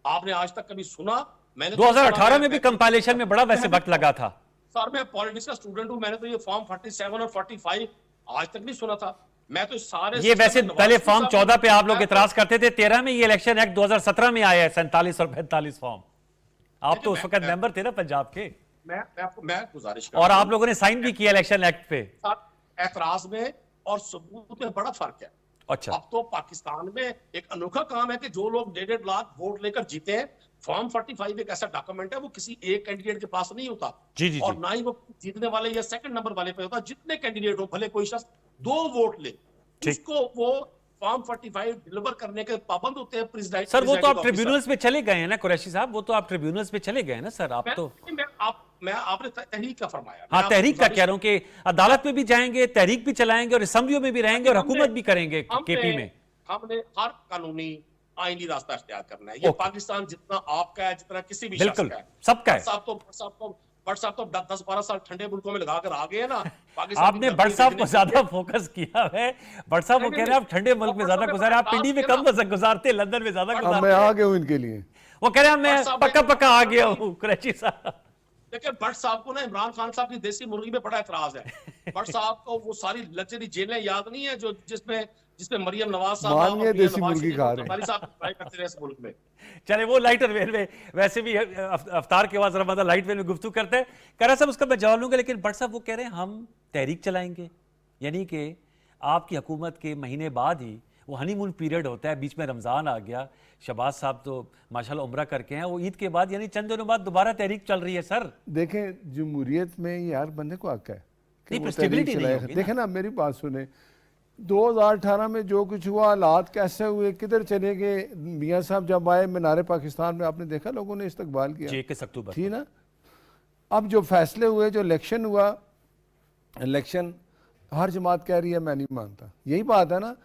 आपने आज तक कभी सुना? मैंने 2018 में भी कंपाइलेशन में बड़ा वैसे वक्त लगा था। सर मैं पॉलिटिक्स का स्टूडेंट हूं, मैंने तो ये फॉर्म 47 और 45 आज तक नहीं सुना था। मैं तो सारे ये वैसे पहले फॉर्म 14 पे आप लोग इतराज करते थे, 13 में ये इलेक्शन एक्ट 2017 में आया है, 47 और 45 फॉर्म। आप तो उस वक्त मेंबर थे ना पंजाब के, मैं गुजारिश और आप लोगों ने साइन भी किया इलेक्शन एक्ट पे। एतराज में और सबूत में बड़ा फर्क है। अच्छा। अब तो पाकिस्तान में एक अनोखा काम है कि जो लोग 1.5 लाख वोट लेकर जीते हैं, फॉर्म 45 एक ऐसा डॉक्यूमेंट है, वो किसी एक कैंडिडेट के पास नहीं होता। जी जी और जी। ना ही वो जीतने वाले या सेकंड नंबर वाले पे होता। जितने कैंडिडेट हो, भले कोई शख्स 2 वोट ले, उसको वो फॉर्म 45 डिलीवर करने के पाबंद होते हैं प्रेसिडेंट। सर वो तो आप ट्रिब्यूनल्स पे चले गए हैं ना कुरैशी साहब, वो तो आप ट्रिब्यूनल्स पे चले गए हैं ना सर। आप तो मैं आपने तहरीक का फरमाया। हाँ, तहरीक का कह रहा हूं कि अदालत में भी जाएंगे, तहरीक भी चलाएंगे और असेंबलियों में भी रहेंगे और हुकूमत भी करेंगे केपी में। हमने हर कानूनी आईनी रास्ता इख्तियार करना है। ये पाकिस्तान जितना आपका है, जितना किसी भी शख्स का है, सबका है। भट्ट साहब तो 10-12 साल ठंडे मुल्कों में लगाकर आ गए ना। आपने भट्ट साहब को ज्यादा फोकस किया है। भट्ट साहब वो कह रहे हैं आप ठंडे मुल्क में ज्यादा गुजारे, आप पिंडी में कम गुजारते, लंदन में ज्यादा गुजारते। मैं आ गया हूं इनके लिए। वो कह रहे हैं मैं पक्का आ गया हूं कुरैशी साहब। देखिए भट्ट साहब को ना इमरान खान साहब की देसी मुर्गी में बड़ा एतराज है। भट्ट साहब को वो सारी लग्जरी जेलें याद नहीं है जो जिसमें मरियम नवाज साहब देसी मुर्गी खा रहे हैं करते रहे इस मुल्क में। चले वो लाइटर वेल में, वैसे भी अफ्तार के बाद रमजान लाइट वेल में गुफ्तगू करते हैं। करा साहब उसका मैं जवाब लूंगा, लेकिन भट्ट साहब वो कह रहे हैं हम तहरीक चलाएंगे, यानी कि आपकी हुकूमत के महीने बाद ही वो हनीमून पीरियड होता है, बीच में रमज़ान आ गया। शहबाज साहब तो माशाल्लाह उम्रा करके हैं, वो ईद के बाद यानी चंद दिनों बाद दोबारा तहरीक चल रही है। सर देखें जमहूरियत में ये हर बंदे को हक है कि नहीं, वो स्टेबिलिटी तहरीक नहीं चलाए। होगी देखें ना, मेरी बात सुने, 2018 में जो कुछ हुआ, हालात कैसे हुए, किधर चले गए। मियाँ साहब जब आए मीनार पाकिस्तान में, आपने देखा लोगों ने इस्तकबाल किया, 21 अक्टूबर थी ना। अब जो फैसले हुए, जो इलेक्शन हुआ, इलेक्शन हर जमात कह रही है मैं नहीं मानता। यही बात है ना।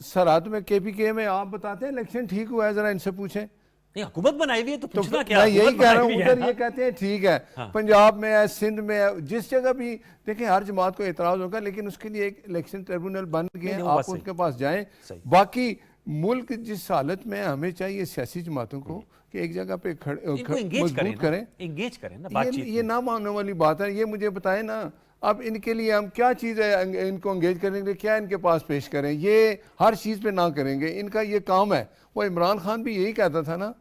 सरहद में KPK में आप बताते हैं इलेक्शन ठीक हुआ है, जरा इनसे पूछें। नहीं, हुकूमत बनाई हुई है तो पूछना क्या। मैं यही कह रहा हूँ, हुकूमत उधर बनाई ये हुई कहते हैं ठीक है। हाँ। पंजाब में है, सिंध में है, जिस जगह भी देखें हर जमात को एतराज होगा, लेकिन उसके लिए एक इलेक्शन ट्रिब्यूनल बन गए हैं, आप उनके पास जाएं। बाकी मुल्क जिस हालत में है, हमें चाहिए सियासी जमातों को कि एक जगह पे मजबूत करें, इंगेज करें ना बातचीत। ये ना मानने वाली बात है। ये मुझे बताएं ना, अब इनके लिए हम क्या चीज़ है, इनको इंगेज करने के लिए क्या इनके पास पेश करें। ये हर चीज़ पे ना करेंगे, इनका ये काम है। वो इमरान खान भी यही कहता था ना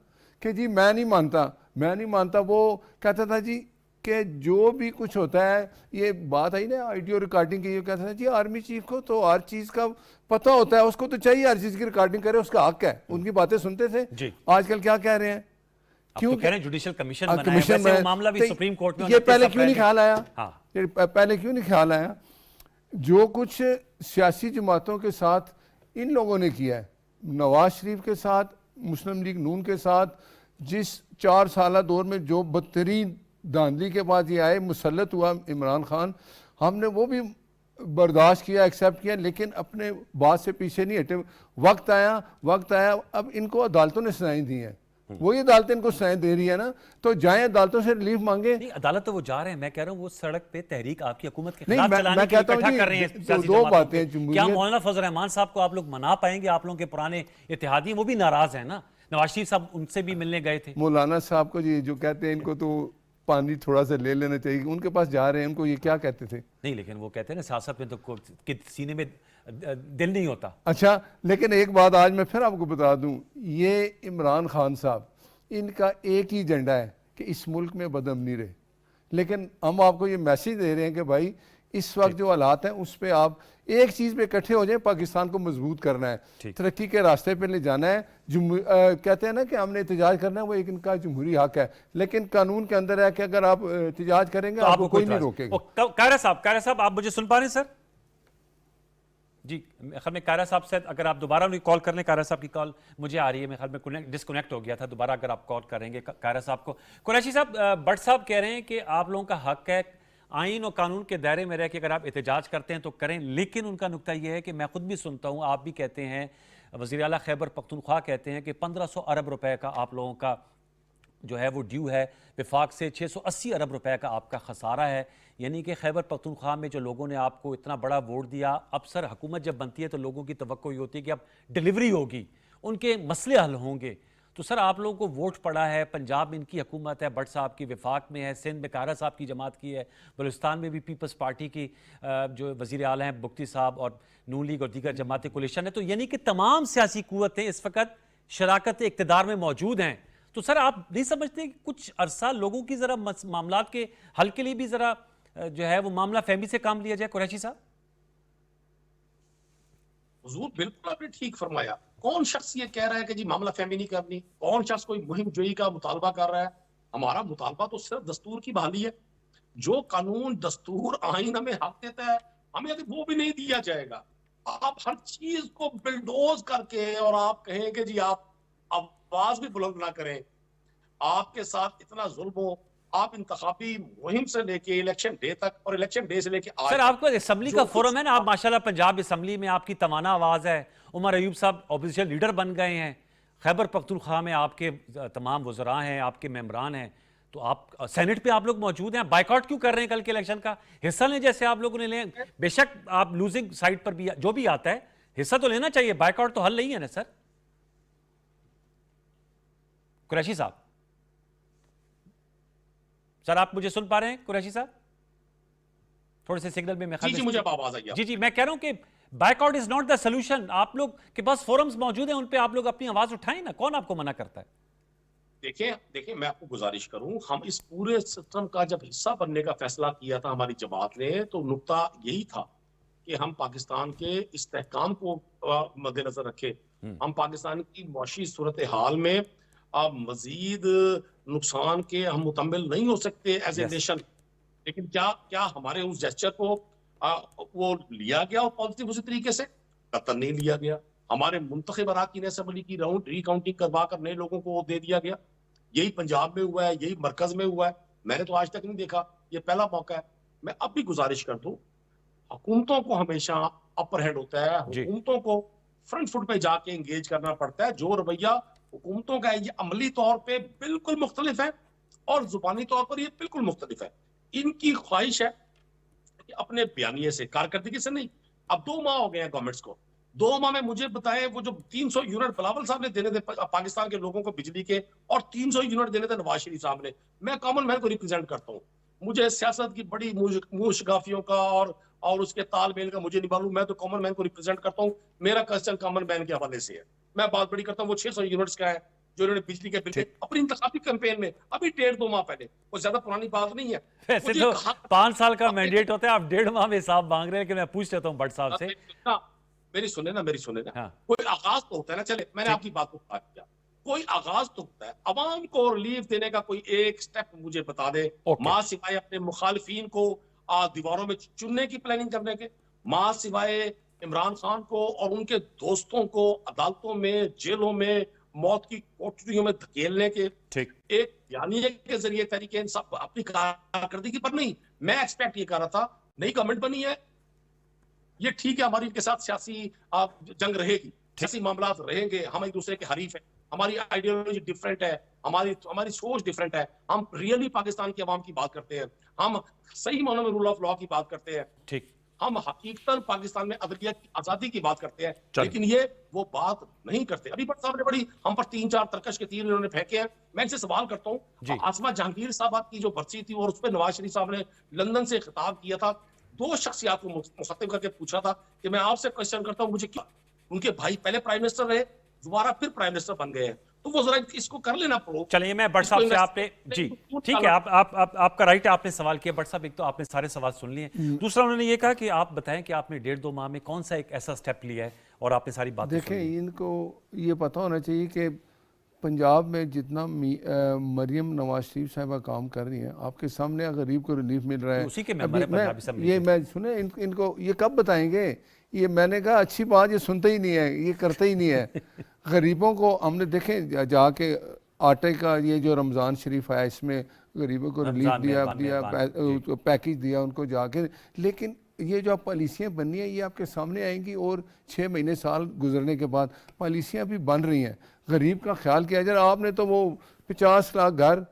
कि जी मैं नहीं मानता। वो कहता था जी कि जो भी कुछ होता है, ये बात आई ना ऑडियो रिकॉर्डिंग की, ये कहता था जी आर्मी चीफ को तो हर चीज़ का पता होता है, उसको तो चाहिए हर चीज़ की रिकॉर्डिंग करे, उसका हक है। उनकी बातें सुनते थे। आजकल क्या कह रहे हैं, क्यों कह रहे हैं जुडिशियल कमीशन बनाया है, वैसे वो मामला भी सुप्रीम कोर्ट में। ये पहले क्यों नहीं ख्याल आया? हाँ। पहले क्यों नहीं ख्याल आया? जो कुछ सियासी जमातों के साथ इन लोगों ने किया है, नवाज शरीफ के साथ, मुस्लिम लीग नून के साथ, जिस 4 साल दौर में जो बदतरीन धांधली के बाद ये आए, मुसल्लत हुआ इमरान खान, हमने वो भी बर्दाश्त किया, एक्सेप्ट किया, लेकिन अपने बात से पीछे नहीं हटे। वक्त आया, अब इनको अदालतों ने सजाएं दी हैं, वही अदालतें इनको सजाएं दे रही है ना, तो जाएं अदालतों से रिलीफ मांगे। नहीं, अदालत तो वो जा रहे हैं, मैं कह रहा हूँ वो सड़क पे तहरीक आपकी हुकूमत के नहीं, खिलाफ मैं चलाने के लिए कहता हूं इकट्ठा जी, कर रहे हैं सियासी दो जमातों बातें को। जमहूरियत- क्या मौलाना फजल रहमान साहब को आप लोग मना पाएंगे? आप लोगों के पुराने इत्तेहादी वो भी नाराज हैं ना, नवाज शरीफ साहब उनसे भी मिलने गए थे। मौलाना साहब को जी जो कहते हैं, इनको तो पानी थोड़ा सा ले लेना चाहिए, उनके पास जा रहे हैं, उनको ये क्या कहते थे? नहीं, लेकिन वो कहते हैं ना सियासत में तो कि सीने में दिल नहीं होता। अच्छा, लेकिन एक बात आज मैं फिर आपको बता दूं, ये इमरान खान साहब, इनका एक ही एजेंडा है कि इस मुल्क में बदअमनी रहे। लेकिन हम आपको ये मैसेज दे रहे हैं कि भाई इस वक्त जो हालात हैं उस पर आप एक चीज़ पे इकट्ठे हो जाएं, पाकिस्तान को मजबूत करना है, तरक्की के रास्ते पे ले जाना है। कहते हैं ना कि हमने एहतजाज करना है, वो एक इनका जमहूरी हक है, लेकिन कानून के अंदर है कि अगर आप एहतजाज करेंगे तो आपको कोई नहीं रोकेगा। कायरा साहब आप मुझे सुन पा रहे हैं सर? जी, मेरे ख्याल में कायरा साहब से अगर आप दोबारा उन्हें कॉल कर लें, कायरा साहब की कॉल मुझे आ रही है, मेरे ख्याल में डिस्कनेक्ट हो गया था, दोबारा अगर आप कॉल करेंगे कायरा साहब को। कुरैशी साहब, भट्ट साहब कह रहे हैं कि आप लोगों का हक है आइन और कानून के दायरे में रह के अगर आप एहतजाज करते हैं तो करें, लेकिन उनका नुक्ता यह है कि मैं खुद भी सुनता हूँ, आप भी कहते हैं, वज़ीर आला खैबर पख्तूनख्वा कहते हैं कि 1500 अरब रुपए का आप लोगों का जो है वो ड्यू है, विफाक से 680 अरब रुपए का आपका खसारा है। यानी कि खैबर पख्तूनख्वा में जो लोगों ने आपको इतना बड़ा वोट दिया, अब सर हुकूमत जब बनती है तो लोगों की तवक्को ये होती है कि अब डिलीवरी होगी, उनके मसले हल होंगे। तो सर आप लोगों को वोट पड़ा है, पंजाब में इनकी हुकूमत है, भट्ट साहब की विफाक में है, सिंध में कायरा साहब की जमात की है, बलूचिस्तान में भी पीपल्स पार्टी की जो वज़ीर आला हैं बुख्ती साहब और नून लीग और दीगर जमात कोलिशन है। तो यानी कि तमाम सियासी कुव्वतें इस वक्त शराकत इक़्तिदार में मौजूद हैं। तो सर आप नहीं समझते कि कुछ अरसा लोगों की ज़रा मामलात के हल के लिए भी ज़रा जो है वो मामला फहमी से काम लिया जाए? कुरैशी साहब। हुजूर बिल्कुल आपने ठीक फरमाया। कौन शख्स ये कह रहा है कि जी मामला फहमी नहीं करनी? कौन शख्स कोई मुहिम जोई का मुतालबा कर रहा है? हमारा मुतालबा तो सिर्फ दस्तूर की बहाली है। जो कानून, दस्तूर, आइन हमें हक देता है, हमें यदि वो भी नहीं दिया जाएगा, आप हर चीज को बिल्डोज करके और आप कहें कि जी आप आवाज भी बुलंद ना करें, आपके साथ इतना जुल्म हो, आप इंतखाबी मुहिम से लेके इलेक्शन डे तक और इलेक्शन डे से लेके आज सर आपको असेंबली का फोरम है ना, आप माशाल्लाह पंजाब असेंबली में आपकी तवाना आवाज है, उमर अयूब साहब ऑपोजिशन लीडर बन गए हैं, खैबर पख्तूनख्वा में आपके तमाम वज़रा हैं, आपके मेंबरान हैं, तो आप सेनेट पे आप लोग मौजूद हैं, बाइकआउट क्यों कर रहे हैं? कल के इलेक्शन का हिस्सा लें जैसे आप लोगों ने ले। बेशक आप लूजिंग साइड पर भी जो भी आता है हिस्सा तो लेना चाहिए, बाइकआउट तो हल नहीं है ना सर। कुरैशी साहब, सर आप मुझे सुन पा रहे हैं? कुरैशी साहब थोड़े से सिग्नल में जी मुझे आवाज आई। जी मैं कह रहा हूं कि boycott is not the solution. आप लोग के पास फोरम्स मौजूद हैं, उन पे आप लोग अपनी आवाज उठाएं ना, कौन आपको मना करता है? देखिए मैं आपको गुजारिश करूं, हम इस पूरे सिस्टम का जब हिस्सा बनने का फैसला किया था हमारी जमात ने, तो नुक्ता यही था कि हम पाकिस्तान के इस्तेहकाम को मद्देनजर रखे, हम पाकिस्तान की मुआशी सूरत हाल में अब मजीद नुकसान के हम मुतम्मिल नहीं हो सकते एज ए नेशन। लेकिन क्या हमारे उस जेस्चर को वो लिया गया और पॉजिटिव उसी तरीके से? कतई नहीं लिया गया। हमारे मुंतखब अराकीन असेंबली की राउंड रिकाउंटिंग करवा कर नए लोगों को दे दिया गया। यही पंजाब में हुआ है, यही मरकज में हुआ है, मैंने तो आज तक नहीं देखा, ये पहला मौका है। मैं अब भी गुजारिश कर दूं, हुकूमतों को हमेशा अपर हैंड होता है, हुकूमतों को फ्रंट फुट पे जाके एंगेज करना पड़ता है। जो रवैया हुकूमतों का ये अमली तौर पे बिल्कुल मुख्तलिफ है और जुबानी तौर पर ये बिल्कुल मुख्तलिफ है। इनकी ख्वाहिश है कि अपने बयानिए से, कारकर्दगी से नहीं। अब 2 माह हो गए हैं गवर्नमेंट्स को, 2 माह में मुझे बताएं वो जो 300 यूनिट बिलावल साहब ने देने थे पाकिस्तान के लोगों को बिजली के, और 300 यूनिट देने थे नवाज शरीफ साहब ने। मैं कॉमन मैन को रिप्रेजेंट करता हूँ, मुझे सियासत की बड़ी मुशगाफियों का और उसके तालमेल का मुझे नहीं मालूम। मैं तो कॉमन मैन को रिप्रेजेंट करता हूँ, मेरा क्वेश्चन कॉमन मैन के हवाले से है। मैं बात बड़ी करता हूँ, वो 600 यूनिट्स का है जो इन्होंने बिजली के बिल अपनी इंतखाबी कैंपेन में अभी 1.5-2 माह पहले, वो ज्यादा पुरानी बात नहीं है। वैसे तो 5 साल का मैंडेट होता है, आप 1.5 माह में हिसाब मांग रहे हैं कि मैं पूछ लेता हूँ भट्ट साहब से। मेरी सुने ना हाँ। कोई आगाज तो होता है ना, चले मैंने आपकी बात को बात किया, कोई आगाज तो होता है। अवाम को रिलीफ देने का कोई एक स्टेप मुझे बता दे, मां सिवाय अपने मुखालिफिन को दीवारों में चुनने की प्लानिंग करने के, मां सिवाय इमरान खान को और उनके दोस्तों को अदालतों में, जेलों में मौत की कोठरियों में धकेलने के ठीक। एक बयानिए के जरिए तहरीक इंसाफ अपनी कारकर्दगी पर नहीं, मैं एक्सपेक्ट ये कर रहा था, नई गवर्नमेंट बनी है, ये ठीक है, हमारी इनके साथ सियासी जंग रहेगी, सियासी मामला रहेंगे, हम एक दूसरे के हरीफ हैं, हमारी आइडियोलॉजी डिफरेंट है, हमारी सोच डिफरेंट है, हम रियली पाकिस्तान की आवाम की बात करते हैं, हम सही मानों में रूल ऑफ लॉ की बात करते हैं, ठीक। हम हकीकतन पाकिस्तान में अदलिया की आजादी की बात करते हैं, चलिए। लेकिन ये वो बात नहीं करते। अभी भट्ट साहब ने बड़ी हम पर 3-4 तरकश के तीर इन्होंने फेंके हैं। मैं इनसे सवाल करता जी। हूँ, आसमा जहांगीर साहब की जो बरसी थी और उस पर नवाज शरीफ साहब ने लंदन से खिताब किया था, 2 शख्सियात को मुखातिब करके पूछा था कि मैं आपसे क्वेश्चन करता हूँ, मुझे क्या उनके भाई पहले प्राइम मिनिस्टर रहे, दोबारा फिर प्राइम मिनिस्टर बन गए हैं, तो वो जरा इसको कर लेना प्रो। चलिए, मैं भट्ट साहब से आपने जी ठीक है, आपका राइट है, आपने सवाल किया भट्ट साहब, एक तो आपने सारे सवाल सुन लिए, दूसरा उन्होंने ये कहा कि आप बताएं कि आपने 1.5-2 माह में कौन सा एक ऐसा स्टेप लिया है और आपने सारी बातें सुन देखें, ली। इनको ये पता होना चाहिए कि पंजाब में जितना मरियम नवाज शरीफ साहिबा काम कर रही हैं, आपके सामने गरीब को रिलीफ मिल रहा है। उसी के मेंबर है पंजाबी असेंबली ये मैं सुने इनको ये कब बताएंगे? ये मैंने कहा अच्छी बात, ये सुनते ही नहीं है, ये करते ही नहीं है। गरीबों को हमने देखें जाके आटे का ये जो रमज़ान शरीफ आया, इसमें गरीबों को रिलीफ दिया, पैकेज दिया उनको जाके, लेकिन ये जो पॉलिसियाँ बननी है ये आपके सामने आएंगी और 6 महीने साल गुजरने के बाद पॉलिसियाँ भी बन रही हैं। गरीब का ख्याल किया जाए। आपने तो वो 50 लाख घर,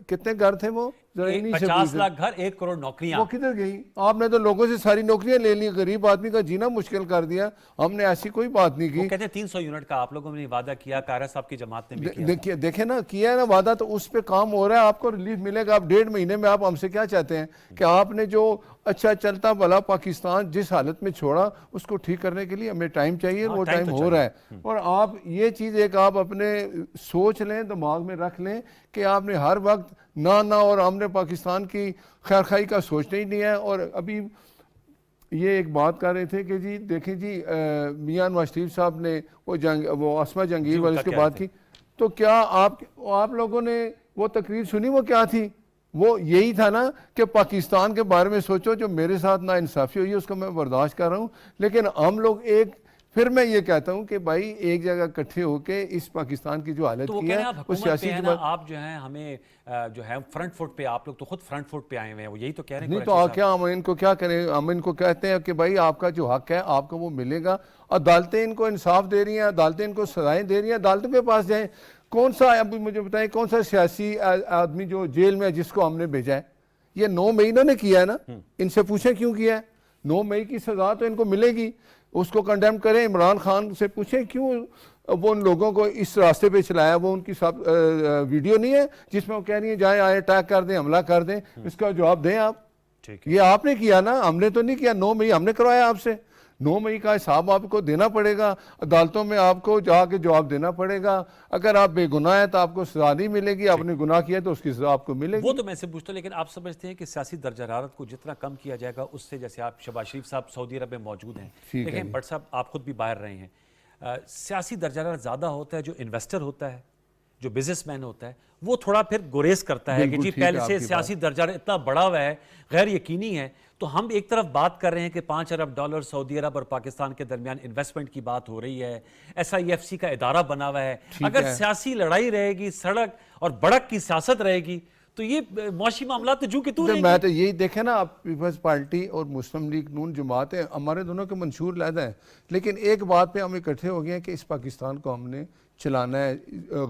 कितने घर थे वो? 50 लाख घर, 1 करोड़ नौकरियां, वो किधर गई? आपने तो लोगों से सारी नौकरियां ले ली, गरीब आदमी का जीना मुश्किल कर दिया। हमने ऐसी कोई बात नहीं की। वो कहते हैं 300 यूनिट का आप लोगों ने वादा किया, कारा साहब की जमात ने भी किया। देखे ना, किया है ना वादा, तो उस पे काम हो रहा है, आपको रिलीफ मिलेगा। आप 1.5 महीने में आप हमसे क्या चाहते हैं कि आपने जो अच्छा चलता भला पाकिस्तान जिस हालत में छोड़ा, उसको ठीक करने के लिए हमें टाइम चाहिए। वो टाइम हो रहा है। और आप ये चीज़ एक आप अपने सोच लें, दिमाग में रख लें कि आपने हर वक्त ना और हमने पाकिस्तान की खैर खाई का सोचना ही नहीं है। और अभी ये एक बात कर रहे थे कि जी देखें जी, मियां नवाज शरीफ साहब ने वो आसमा जहांगीर वाले उसके बात की, तो क्या आप लोगों ने वो तकरीर सुनी? वो क्या थी? वो यही था ना कि पाकिस्तान के बारे में सोचो, जो मेरे साथ ना इंसाफी हुई है उसको मैं बर्दाश्त कर रहा हूँ, लेकिन हम लोग फिर मैं ये कहता हूं कि भाई एक जगह इकट्ठे होके इस पाकिस्तान की जो हालत तो की है उस सियासी पे है ना, आप जो है हमें जो है फ्रंट फुट पे, आप लोग तो खुद फ्रंट फुट पे आए हुए हैं, वो यही तो कह रहे हैं। नहीं तो क्या हम इनको क्या करें? हम इनको कहते हैं कि भाई आपका जो हक है आपको वो मिलेगा। अदालतें इनको इंसाफ दे रही हैं, अदालतें इनको सजाएं दे रही हैं, अदालतों के पास जाएं। कौन सा, अभी मुझे बताएं, कौन सा सियासी आदमी जो जेल में है जिसको हमने भेजा है? ये 9 मई इन्होंने किया है ना, इनसे पूछें क्यों किया है। 9 मई की सजा तो इनको मिलेगी, उसको कंडेम करें। इमरान खान से पूछें क्यों वो उन लोगों को इस रास्ते पे चलाया। वो उनकी सब वीडियो नहीं है जिसमें वो कह रही है जाए आए अटैक कर दें, हमला कर दें, इसका जवाब दें आप। ये आपने किया ना, हमने तो नहीं किया। 9 मई हमने करवाया आपसे। 9 मई का हिसाब आपको देना पड़ेगा, अदालतों में आपको जाके जवाब देना पड़ेगा। अगर आप बेगुनाह है तो आपको सजा नहीं मिलेगी, आपने गुनाह किया तो उसकी सजा आपको मिलेगी। वो तो मैं से पूछता हूं, लेकिन आप समझते हैं कि सियासी दर्जा हरारत को जितना कम किया जाएगा उससे, जैसे आप शहबाज शरीफ साहब सऊदी अरब में मौजूद हैं, लेकिन भट्ट साहब आप खुद भी बाहर रहे हैं, सियासी दर्जा हरारत ज़्यादा होता है जो इन्वेस्टर होता है, जो बिजनेसमैन होता है, वो थोड़ा फिर गुरेज करता है कि जी पहले से सियासी दर्जा इतना बढ़ा हुआ है, गैर यकीनी है। तो हम एक तरफ बात कर रहे हैं कि $5 अरब सऊदी अरब और पाकिस्तान के दरमियान इन्वेस्टमेंट की बात हो रही है, SIFC का इदारा बना हुआ है। अगर सियासी लड़ाई रहेगी, सड़क और बड़क की सियासत रहेगी, तो ये मौशी मामला तो जू कि तू मैं तो यही देखे ना, आप पीपल्स पार्टी और मुस्लिम लीग नून जमात है, हमारे दोनों के मंशूर लहदा है, लेकिन एक बात पे हम इकट्ठे हो गए हैं कि इस पाकिस्तान को हमने चलाना है,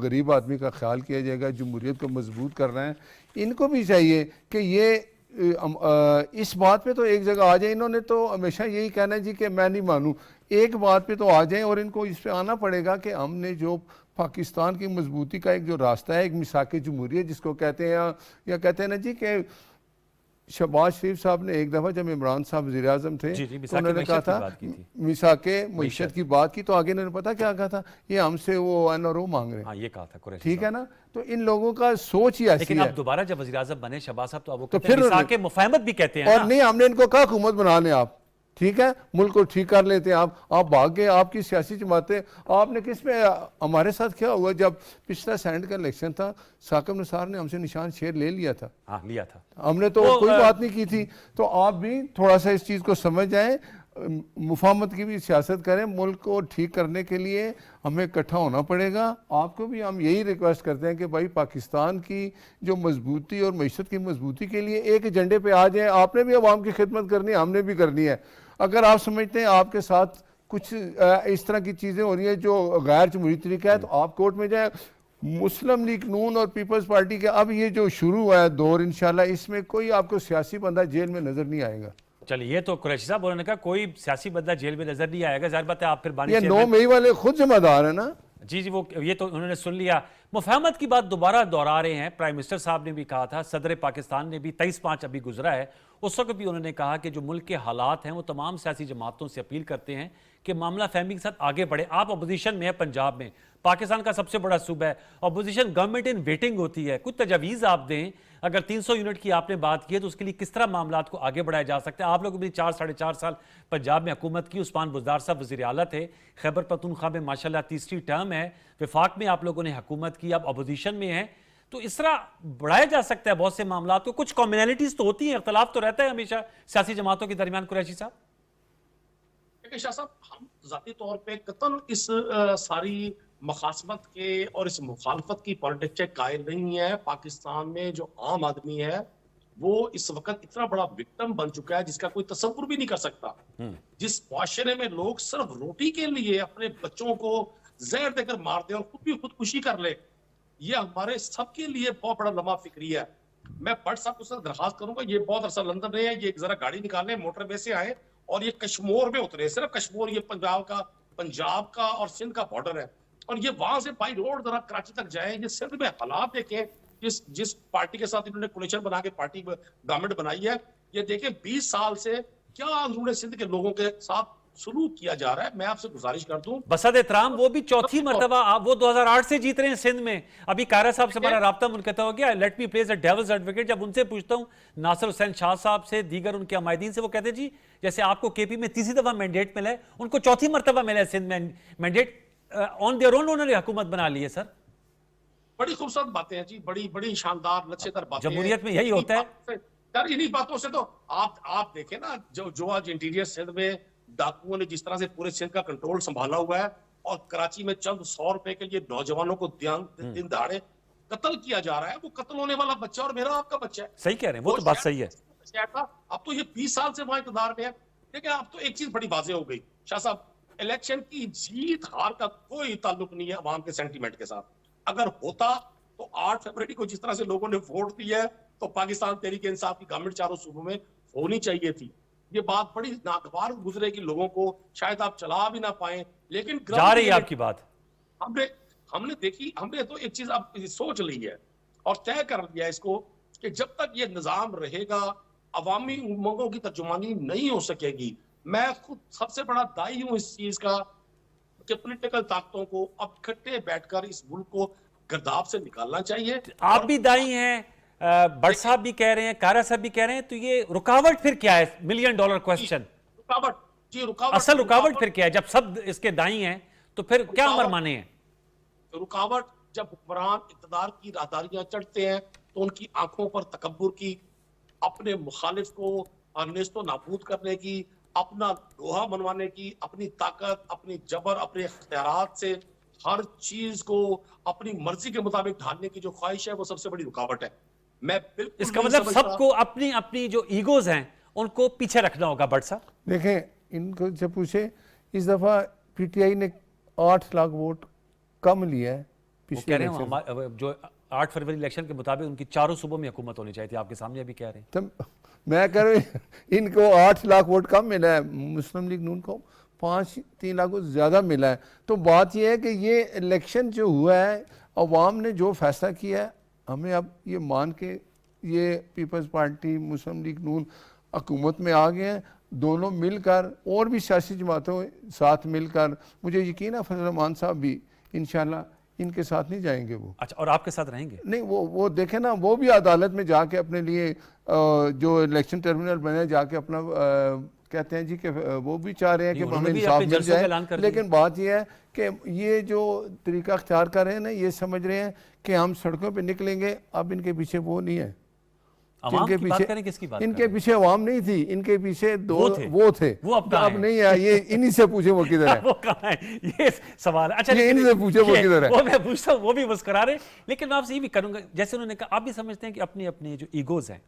गरीब आदमी का ख्याल किया जाएगा, जमहूरियत को मजबूत करना है। इनको भी चाहिए कि ये इस बात पे तो एक जगह आ जाए। इन्होंने तो हमेशा यही कहना है जी कि मैं नहीं मानूं, एक बात पे तो आ जाएं। और इनको इस पे आना पड़ेगा कि हमने जो पाकिस्तान की मजबूती का एक जो रास्ता है, एक मिसाक जमहूरियत जिसको कहते हैं, या कहते हैं ना जी कि शहबाज शरीफ साहब ने एक दफ़ा जब इमरान साहब वज़ीर आज़म थे तो उन्होंने कहा था मिसाके मईशत की बात की, तो आगे इन्होंने पता क्या कहा था, ये हमसे वो NRO मांग रहे हैं। ये कहा था, ठीक है ना। तो इन लोगों का सोच ही ऐसी है। लेकिन अब दोबारा जब वज़ीर आज़म बने शहबाज साहब, तो अब वो तो फिर मिसाके मुफाहमत भी कहते हैं। और नहीं, हमने इनको कहा हुकूमत बना लें आप, ठीक है, मुल्क को ठीक कर लेते हैं आप भाग गए। आपकी सियासी जमातें, आपने किस पे, हमारे साथ क्या हुआ जब पिछला सेनेट का इलेक्शन था, साकिब निसार ने हमसे निशान शेर ले लिया था। हाँ, लिया था, हमने तो कोई बात नहीं की थी। तो आप भी थोड़ा सा इस चीज़ को समझ जाएं। मुफाहमत की भी सियासत करें। मुल्क को ठीक करने के लिए हमें इकट्ठा होना पड़ेगा। आपको भी हम यही रिक्वेस्ट करते हैं कि भाई पाकिस्तान की जो मजबूती और मईशत की मजबूती के लिए एक एजेंडे पे आ जाए। आपने भी अवाम की खिदमत करनी है, हमने भी करनी है। अगर आप समझते हैं आपके साथ कुछ इस तरह की चीज़ें हो रही हैं जो गैर जमहूरी तरीका है, तो आप कोर्ट में जाए। मुस्लिम लीग नून और पीपल्स पार्टी के अब ये जो शुरू हुआ है दौर, इंशाल्लाह इसमें कोई आपको सियासी बंदा जेल में नजर नहीं आएगा। चलिए, ये तो कुरैशी साहब उन्होंने कहा कोई सियासी बंदा जेल में नजर नहीं आएगा। जाहिर बात है आप फिर बानी ये 9 मई वाले खुद जिम्मेदार है ना। जी जी, वो ये तो उन्होंने सुन लिया। मुफाहमत की बात दोबारा दोहरा रहे हैं। प्राइम मिनिस्टर साहब ने भी कहा था, सदर पाकिस्तान ने भी 23/5 अभी गुजरा है, उस वक्त भी उन्होंने कहा कि जो मुल्क के हालात हैं वो तमाम सियासी जमातों से अपील करते हैं कि मामला फहमी के साथ आगे बढ़े। आप अपोजिशन में है, पंजाब में, पाकिस्तान का सबसे बड़ा सूबा है, अपोजिशन गवर्नमेंट इन वेटिंग होती है, कुछ तजावीज़ आप दें। अगर 300 यूनिट की आपने बात की है तो उसके लिए किस तरह मामला को आगे बढ़ाया जा सकता है। आप लोगों ने भी 4-4.5 साल पंजाब में हुकूमत की। उस्मान बुज़दार साहब वज़ीर आला थे, खैबर पख्तूनख्वा में माशाल्लाह तीसरी टर्म है, विफाक में आप लोगों ने हुकूमत की, अब अपोजिशन में है, तो इस तरह बढ़ाया जा सकता है बहुत से मामला को। कुछ कॉमनैलिटीज तो होती हैं, इख्तलाफ तो रहता है हमेशा सियासी जमातों के दरमियान। कुरैशी साहब, देखिए शाह साहब, हम जाती तौर पे कतन इस सारी मखासमत के और इस मुखालफत की पॉलिटिक्स के कायल नहीं है। पाकिस्तान में जो आम आदमी है वो इस वक्त इतना बड़ा विक्टिम बन चुका है जिसका कोई तसव्वुर भी नहीं कर सकता। जिस मुआशरे में लोग सिर्फ रोटी के लिए अपने बच्चों को जहर देकर मार दे और खुद भी खुदकुशी कर ले, ये हमारे सबके लिए बहुत बड़ा लम्हा फिक्री है। मैं भट्ट साहब को दरखास्त करूंगा, ये बहुत अरसा लंदन रहे हैं, ये जरा गाड़ी निकालें, मोटरवे से आए और ये कश्मीर में उतरे। सिर्फ कश्मीर, ये पंजाब का और सिंध का बॉर्डर है, और ये वहां से बाई रोड जरा कराची तक जाए। ये सिर्फ में हालात देखें, जिस पार्टी के साथ इन्होंने कोलिशन बना के पार्टी गवर्नमेंट बनाई है, ये देखें 20 साल से क्या अंदरूनी सिंध के लोगों के साथ सलूक किया जा रहा है। मैं आपसे गुजारिश कर दूं, बसद एहतराम, वो भी चौथी मरतबा, वो 2008 से जीत रहे हैं सिंध में। अभी कायरा साहब से हमारा राब्ता मुनक़ता हो गया। Let me play the devil's advocate. जब उनसे पूछता हूं, नासिर हुसैन शाह साहब से, दीगर उनके अमायदीन से, वो कहते हैं जी जैसे आपको केपी में तीसरी दफा मैंडेट मिला है, उनको चौथी मरतबा मिला है सिंध में मैंडेट। ऑन देयर ओन उन्होंने हुकूमत बना ली है। सर, बड़ी खूबसूरत बातें हैं जी, बड़ी बड़ी शानदार लच्छेदार बातें। जमहूरियत में यही होता है यार। इन्हीं बातों से तो आप देखें ना, जो आज इंटीरियर सिंध में डाकुओं ने जिस तरह से पूरे सिंध का कंट्रोल संभाला हुआ है, और कराची में चंद 100 रुपए के लिए नौजवानों को दिन दहाड़े कत्ल किया जा रहा है। वो कत्ल होने वाला बच्चा और मेरा आपका बच्चा है। सही कह रहे हैं, वो तो बात सही है। अब तो ये 20 साल से वहां इक़्तिदार में है। देखिए, अब तो एक चीज बड़ी वाज़ेह हो गई शाह साहब, इलेक्शन की जीत हार का कोई ताल्लुक नहीं है अवाम के सेंटीमेंट के साथ। अगर होता तो 8 फरवरी को जिस तरह से लोगों ने वोट दिया है, तो पाकिस्तान तहरीक इंसाफ की गवर्नमेंट चारों सूबों में होनी चाहिए थी। ये बात बड़ी नागवार गुजरेगी लोगों को, शायद आप चला भी ना पाए, लेकिन जा रही है आपकी बात। हमने देखी, हमने तो एक चीज अब सोच ली है और तय कर लिया इसको कि जब तक ये निजाम रहेगा, अवामी उमंगों की तर्जुमानी नहीं हो सकेगी। मैं खुद सबसे बड़ा दाई हूं इस चीज का कि पॉलिटिकल ताकतों को अब इकट्ठे बैठकर इस मुल्क को गर्दाब से निकालना चाहिए। आप भी दाई हैं, भट्ट साहब भी कह रहे हैं, कारा साहब भी कह रहे हैं, तो ये रुकावट फिर क्या है? $1 मिलियन क्वेश्चन। रुकावट असल रुकावट फिर क्या है? जब सब इसके दाई हैं तो फिर क्या अमर माने हैं? रुकावट जब हुक्मरान इक़्तिदार की राहदारियां चढ़ते हैं तो उनकी आंखों पर तकब्बुर की, अपने मुखालिफ को नेस्तो नाबूद करने की, अपना लोहा मनवाने की, अपनी ताकत, अपनी जबर, अपने इख्तियारात से हर चीज को अपनी मर्जी के मुताबिक ढालने की जो ख्वाहिश है, वो सबसे बड़ी रुकावट है। मैं बिल्कुल इसका मतलब सबको अपनी अपनी जो ईगोज हैं उनको पीछे रखना होगा। भट्ट साहब देखें, इनको जब पूछे, इस दफा पीटीआई ने 8 लाख वोट कम लिया है पिछले इलेक्शन। जो 8 फरवरी इलेक्शन के मुताबिक उनकी चारों सूबों में हुकूमत होनी चाहिए थी, आपके सामने अभी कह रहे हैं। तो मैं कह रहा हूँ इनको 8 लाख वोट कम मिला है, मुस्लिम लीग नून को 3 लाख वोट ज़्यादा मिला है। तो बात यह है कि ये इलेक्शन जो हुआ है, अवाम ने जो फैसला किया है, हमें अब ये मान के ये पीपल्स पार्टी, मुस्लिम लीग नून हुकूमत में आ गए हैं, दोनों मिलकर और भी सियासी जमातों साथ मिलकर, मुझे यकीन है फजल रहमान साहब भी इंशाल्लाह इनके साथ नहीं जाएंगे वो। अच्छा, और आपके साथ रहेंगे? नहीं, वो देखें ना, वो भी अदालत में जाके अपने लिए जो इलेक्शन टर्मिनल बने जाके अपना कहते हैं जी कि वो भी चाह रहे हैं कि हमें इंसाफ मिल जाए। लेकिन बात यह है कि ये जो तरीका अख्तियार कर रहे हैं ना, ये समझ रहे हैं कि हम सड़कों पे निकलेंगे, अब इनके पीछे वो नहीं है। अवाम जिनके की बात पीछे करें, किसकी बात इनके करें? पीछे अवाम नहीं थी, इनके पीछे वो थे। वो अब कहाँ अब हैं? नहीं है, ये इन्हीं से पूछे वो किधर है। वो कहाँ है, ये सवाल है। अच्छा, ये लेकिन इनसे पूछे वो किधर है। वो मैं पूछता हूँ, वो भी मुस्कुरा रहे। लेकिन मैं आपसे ये भी करूंगा, जैसे उन्होंने कहा, आप भी समझते हैं कि अपनी अपनी जो ईगोज हैं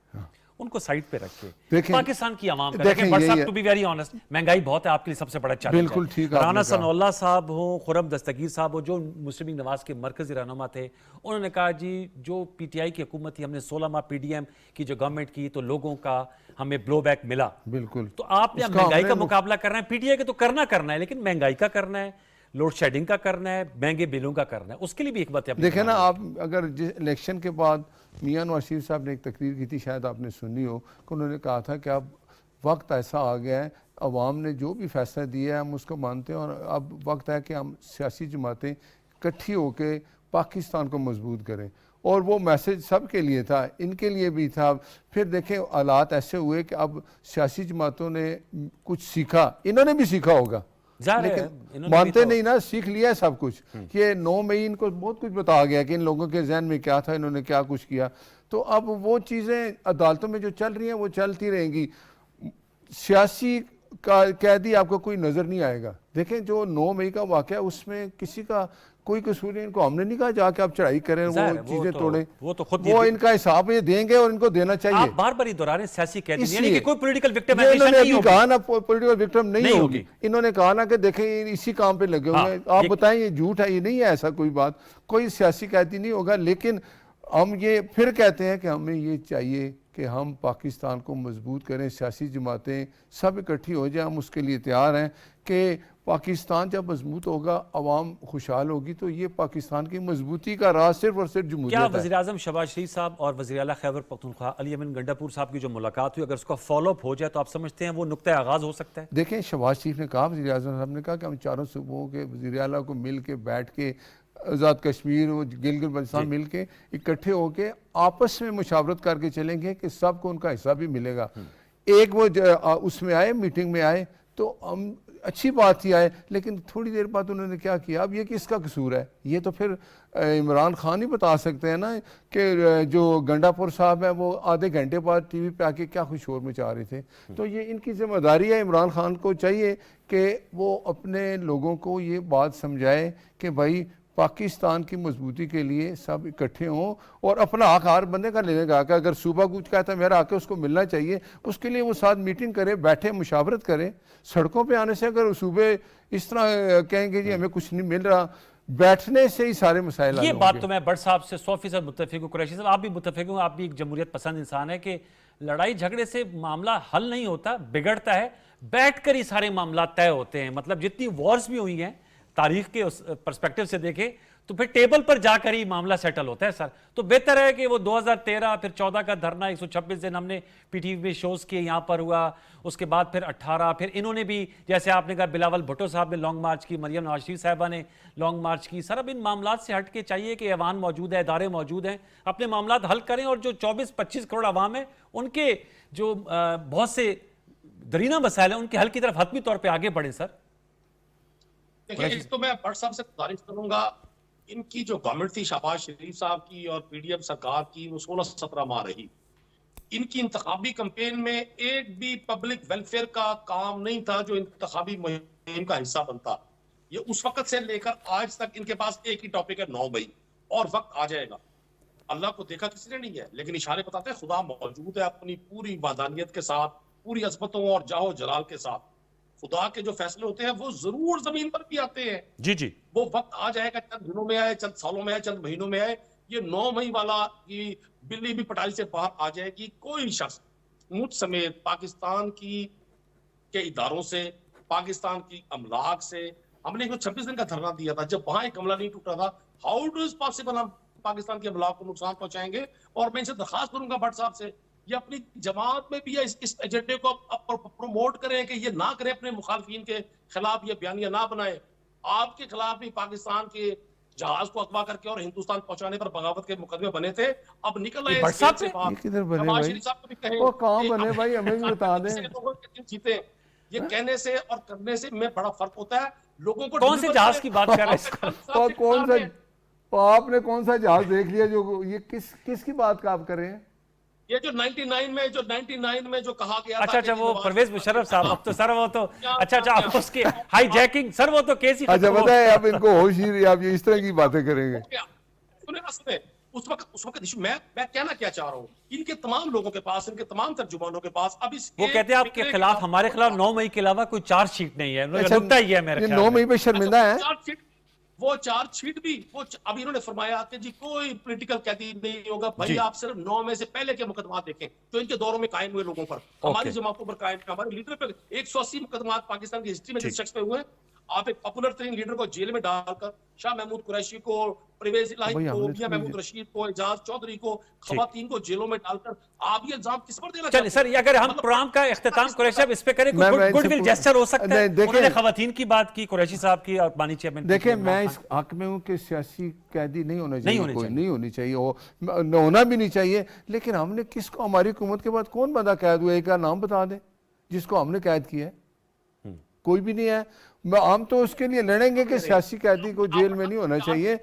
उनको साइड पे रखे, देखें- पाकिस्तान की आवाम का देखें, देखें। बट यही साहब, है। टू बी वेरी ऑनेस्ट, महंगाई बहुत है, आपके लिए सबसे बड़ा चैलेंज है। बिल्कुल ठीक आपने राना कहा। सनौल्ला साहब हो, खुरम दस्तगीर साहब हो, जो मुस्लिम लीग नवाज के मरकजी रहनुमा थे, उन्होंने कहा जी जो पीटीआई की हुकूमत थी, हमने 16 माह पीडीएम की जो गवर्नमेंट की तो लोगों का हमें ब्लो बैक मिला। बिल्कुल। तो आप यहाँ उसका महंगाई का हमने मुकाबला कर रहे हैं, पीटीआई के तो करना है, लेकिन महंगाई का करना है, लोड शेडिंग का करना है, महंगे बिलों का करना है, उसके लिए भी एक बात है। देखें ना, आप अगर इलेक्शन के बाद मियां नवाज शरीफ साहब ने एक तकरीर की थी, शायद आपने सुनी हो, कि उन्होंने कहा था कि अब वक्त ऐसा आ गया है, अवाम ने जो भी फैसला दिया है हम उसको मानते हैं, और अब वक्त है कि हम सियासी जमातें इकट्ठी होकर पाकिस्तान को मजबूत करें। और वो मैसेज सब के लिए था, इनके लिए भी था। फिर देखें हालात ऐसे हुए कि अब सियासी जमातों ने कुछ सीखा, इन्होंने भी सीखा होगा, जाहिर है, लेकिन इन्होंने मानते भी तो- नहीं ना, सीख लिया है सब कुछ। ये 9 मई इनको बहुत कुछ बता गया कि इन लोगों के जहन में क्या था, इन्होंने क्या कुछ किया। तो अब वो चीज़ें अदालतों में जो चल रही हैं वो चलती रहेंगी। सियासी का कैदी आपको कोई नज़र नहीं आएगा। देखें जो 9 मई का वाक़या है उसमें किसी का कोई कसूर नहीं, इनको हमने नहीं कहा जाके आप चढ़ाई करें, वो जाहिर है, चीज़ें तोड़ें, वो तो खुद वो इनका हिसाब ये देंगे और इनको देना चाहिए। आप बार बार ही दोहरा रहे हैं सियासी कैदी, यानी इसलिए- कि कोई पॉलिटिकल विक्टिम ये इन्होंने नहीं अभी होगी। कहा ना पॉलिटिकल विक्टिम नहीं नहीं होगी। होगी। इन्होंने कहा ना कि देखें ये इसी काम पे लगे हाँ, हुए हैं। आप ये- बताएं ये झूठ है, ये नहीं है ऐसा कोई बात, कोई सियासी कैदी नहीं होगा। लेकिन हम ये फिर कहते हैं कि हमें ये चाहिए कि हम पाकिस्तान को मजबूत करें, सियासी जमातें सब इकट्ठी हो जाए, हम उसके लिए तैयार हैं कि पाकिस्तान जब मजबूत होगा, अवाम खुशहाल होगी, तो ये पाकिस्तान की मजबूती का राज सिर्फ और सिर्फ क्या जमहूरियत है। वज़ीर आज़म शहबाज शरीफ साहब और वज़ीर आला खैबर पख्तूनख्वा अली अमीन गंडापुर साहब की जो मुलाकात हुई, अगर उसका फॉलोअप हो जाए तो आप समझते हैं वो नुक्ता आगाज़ हो सकता है? देखें शहबाज शरीफ ने कहा, वज़ीर आज़म साहब ने कहा कि हम चारों सूबों के वज़ीर आला को मिल के बैठ के, आज़ाद कश्मीर और गिलगित बल्तिस्तान मिल के इकट्ठे होके आपस में मुशावरत करके चलेंगे कि सबको उनका हिस्सा भी मिलेगा। एक वो उसमें आए, मीटिंग में आए तो हम अच्छी बात ही आए, लेकिन थोड़ी देर बाद उन्होंने क्या किया, अब ये किसका कसूर है? ये तो फिर इमरान खान ही बता सकते हैं ना कि जो गंडापुर साहब है वो आधे घंटे बाद टीवी पे आके क्या कुछ शोर मचा रहे थे। तो ये इनकी जिम्मेदारी है, इमरान खान को चाहिए कि वो अपने लोगों को ये बात समझाए कि भाई पाकिस्तान की मजबूती के लिए सब इकट्ठे हों और अपना हक हर बंदे का लेने का हक है। अगर सूबा कुछ कहता है मेरा हक है, उसको मिलना चाहिए, उसके लिए वो साथ मीटिंग करे, बैठे, मुशावरत करें। सड़कों पे आने से अगर सूबे इस तरह कहेंगे जी हमें कुछ नहीं मिल रहा, बैठने से ही सारे मसाइल हल ये होंगे। बात तो मैं भट्ट साहब से 100% मुत्तफिक हूँ। कुरैशी साहब, आप भी मुत्तफिक हूँ, आप भी एक जमहूरियत पसंद इंसान है कि लड़ाई झगड़े से मामला हल नहीं होता, बिगड़ता है, बैठकर ही सारे मामला तय होते हैं। मतलब जितनी वॉर्स भी हुई हैं तारीख के उस पर्सपेक्टिव से देखें तो फिर टेबल पर जाकर ही मामला सेटल होता है सर। तो बेहतर है कि वो 2013 फिर 14 का धरना 126 दिन हमने पीटीवी में शोज किए, यहाँ पर हुआ, उसके बाद फिर 18, फिर इन्होंने भी जैसे आपने कहा बिलावल भुट्टो साहब ने लॉन्ग मार्च की, मरियम नवाज शरीफ साहबा ने लॉन्ग मार्च की। सर अब इन मामला से हट के चाहिए कि ऐवान मौजूद है, इदारे मौजूद हैं, अपने मामला हल करें और जो 24-25 करोड़ आवाम है उनके जो बहुत से दरीना मसाइल हैं उनके हल की तरफ हतमी तौर पर आगे बढ़ें सर। देखिए, इस तो मैं भट्ट साहब से गुजारिश करूंगा, इनकी जो गवर्नमेंट थी शहबाज शरीफ साहब की और पीडीएम सरकार की, वो 16-17 माह रही। इनकी इंतखाबी कैंपेन में एक भी पब्लिक वेलफेयर का काम नहीं था जो इंतखाबी मुहिम का हिस्सा बनता। ये उस वक्त से लेकर आज तक इनके पास एक ही टॉपिक है, 9 मई, और वक्त आ जाएगा। अल्लाह को देखा किसी ने नहीं है, लेकिन इशारे बताते हैं खुदा मौजूद है अपनी पूरी वादानियत के साथ, पूरी अजमतों और जाहो जलाल के साथ। खुदा के जो फैसले होते हैं वो जरूर जमीन पर भी आते हैं। जी जी, वो वक्त आ जाएगा, चंद दिनों में आए, चंद सालों में आए, चंद महीनों में आए। ये 9 मई वाला की बिल्ली भी पटारी से बाहर आ जाएगी। कोई शख्स मुझ समेत पाकिस्तान की के इदारों से, पाकिस्तान की अमलाक से, हमने 126 दिन का धरना दिया था जब वहां एक अमला नहीं टूटा था। हाउ डू इज पॉसिबल हम पाकिस्तान के अमलाक को नुकसान पहुंचाएंगे? और मैं इनसे दरखास्त करूंगा भट्ट साहब से, ये अपनी जमात में भी इस एजेंडे को प्रमोट करें कि ये ना करें, अपने मुखालफिन के खिलाफ ये बयानिया ना बनाए। आपके खिलाफ भी पाकिस्तान के जहाज को अगवा करके और हिंदुस्तान पहुंचाने पर बगावत के मुकदमे बने थे, अब निकल आए इस खेल से बाहर। ये किधर बने शहबाज भाई? शरीफ साहब को भी कहें, वो कहाँ कि बने अब भाई, हमें भी बता दें। से लोगों के दिल जीते। ये कहने से और करने से में बड़ा फर्क होता है। लोगों को कौन से deliver जहाज करें। की बात कर रहे हैं सर? और कौन सा आपने कौन सा जहाज देख लिया जो ये किसकी बात का आप कर रहे हैं? ये जो 99 में जो कहा गया अच्छा था अच्छा, कि वो नवाज परवेज मुशर्रफ साहब, अब तो सर वो तो अच्छा अच्छा, आप उसकी हाईजैकिंग सर, वो तो केस ही अच्छा खत्म हो बताए, अब इनको होश ही नहीं, आप ये इस तरह की बातें करेंगे। गया। सुने, उस वक्त मैं कहना क्या चाह रहा हूँ, इनके तमाम लोगों के पास, इनके तमाम तर्जुमानों के पास अब इस वो कहते हैं आपके खिलाफ, हमारे खिलाफ 9 मई के अलावा कोई चार्जशीट नहीं है, अच्छा, नुकता ही है मेरे ये ख्याल 9 में। मई पे शर्मिंदा है। वो चार्जशीट भी अब इन्होंने फरमाया कि जी कोई पॉलिटिकल कैदी नहीं होगा भाई, जी। आप सिर्फ 9 में से पहले के मुकदमा देखें जो इनके दौरों में कायम हुए लोगों पर, हमारी जमातों पर कायम, हमारे लीडर पर 180 मुकदमा पाकिस्तान की हिस्ट्री में जिस शख्स पे हुए हैं। आप एक पॉपुलर तरीन लीडर को जेल में डालकर शाह महमूद कुरैशी को, परवेज इलाही भाई, को, हमने मियां तो महमूद रशीद को, एजाज चौधरी को, खवातीन को जेलों में डालकर आप ये इल्जाम किस पर देना चलिए सर, ये अगर हम प्रोग्राम का इख्तिताम कुरैशी साहब इस पे करें, मैं इनसे गुडविल जेस्चर हो सकता है। नहीं, देखिए- उन्होंने खवातीन की बात की, कुरैशी साहब की, और बानी चेयरमैन। देखिए, मैं इस हक में हूँ कि सियासी कैदी नहीं होना चाहिए, होने कोई चाहिए। नहीं होनी चाहिए, वो होना भी नहीं चाहिए। लेकिन हमने किसको, हमारी हुकूमत के बाद कौन बंदा कैद हुआ, एक का नाम बता दें जिसको हमने कैद किया है। कोई भी नहीं है। हम तो उसके लिए लड़ेंगे कि सियासी कैदी को जेल में नहीं होना चाहिए।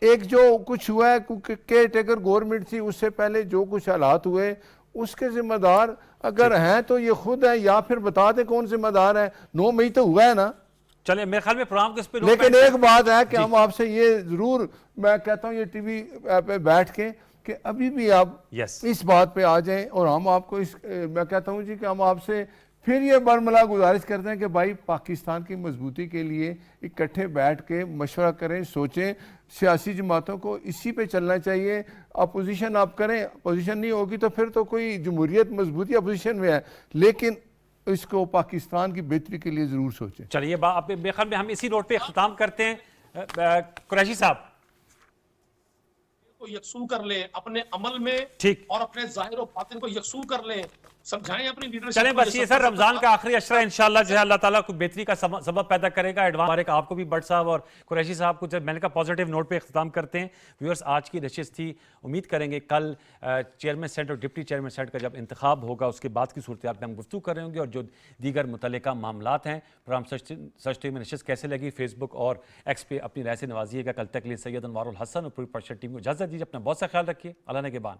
एक जो कुछ हुआ है, केयर टेकर गवर्नमेंट थी, उससे पहले जो कुछ हालात हुए उसके जिम्मेदार अगर हैं तो ये खुद है, या फिर बता दें कौन जिम्मेदार है। 9 मई तो हुआ है ना। चलिए, मेरे ख्याल में प्रोग्राम को इस पे लेकिन एक बात है कि हम आपसे ये जरूर, मैं कहता हूँ ये टीवी पे बैठ के कि अभी भी आप Yes. इस बात पे आ जाएं, और हम आपको इस, मैं कहता हूँ जी कि हम आपसे फिर ये बरमला गुजारिश करते हैं कि भाई पाकिस्तान की मजबूती के लिए इकट्ठे बैठ के मशवरा करें, सोचें। सियासी जमातों को इसी पे चलना चाहिए। अपोजिशन आप करें, अपोजिशन नहीं होगी तो फिर तो कोई जमहूरियत मजबूती अपोजिशन में है, लेकिन इसको पाकिस्तान की बेहतरी के लिए जरूर सोचें। चलिए, मेरे ख्याल में हम इसी नोट पे इख्तिताम करते हैं। कुरैशी साहब को यकसू कर लें अपने अमल में, ठीक। और अपने जाहिर और बातिन को यकसू कर लें, समझाएं अपनी लीडरशिप। चलें, बस ये सर रमजान का आखिरी अशरा इंशाल्लाह जो है अल्लाह ताला को बेहतरी का सबब पैदा करेगा। एडवांस मुबारक आपको भी बट साहब और कुरैशी साहब को। जब मैंने कहा पॉजिटिव नोट पे इख्तिताम करते हैं। व्यूअर्स, आज की नशिस्त थी, उम्मीद करेंगे कल चेयरमैन सेट और डिप्टी चेयरमैन सेट का जब इंतखाब होगा उसके बाद की सूरत पे हम गुफ्तगू कर रहे होंगे, और जो दीगर मुतल्लिका मामलात हैं। प्रोग्राम सच में नशिस्त कैसे लगी, फेसबुक और एक्स पे अपनी राय से नवाजिएगा। कल तक के लिए सैयद अनवारुल हसन और पूरी पर्षद टीम को इजाज़त दीजिए। अपना बहुत सा ख्याल रखिए। अल्लाह ने के बान।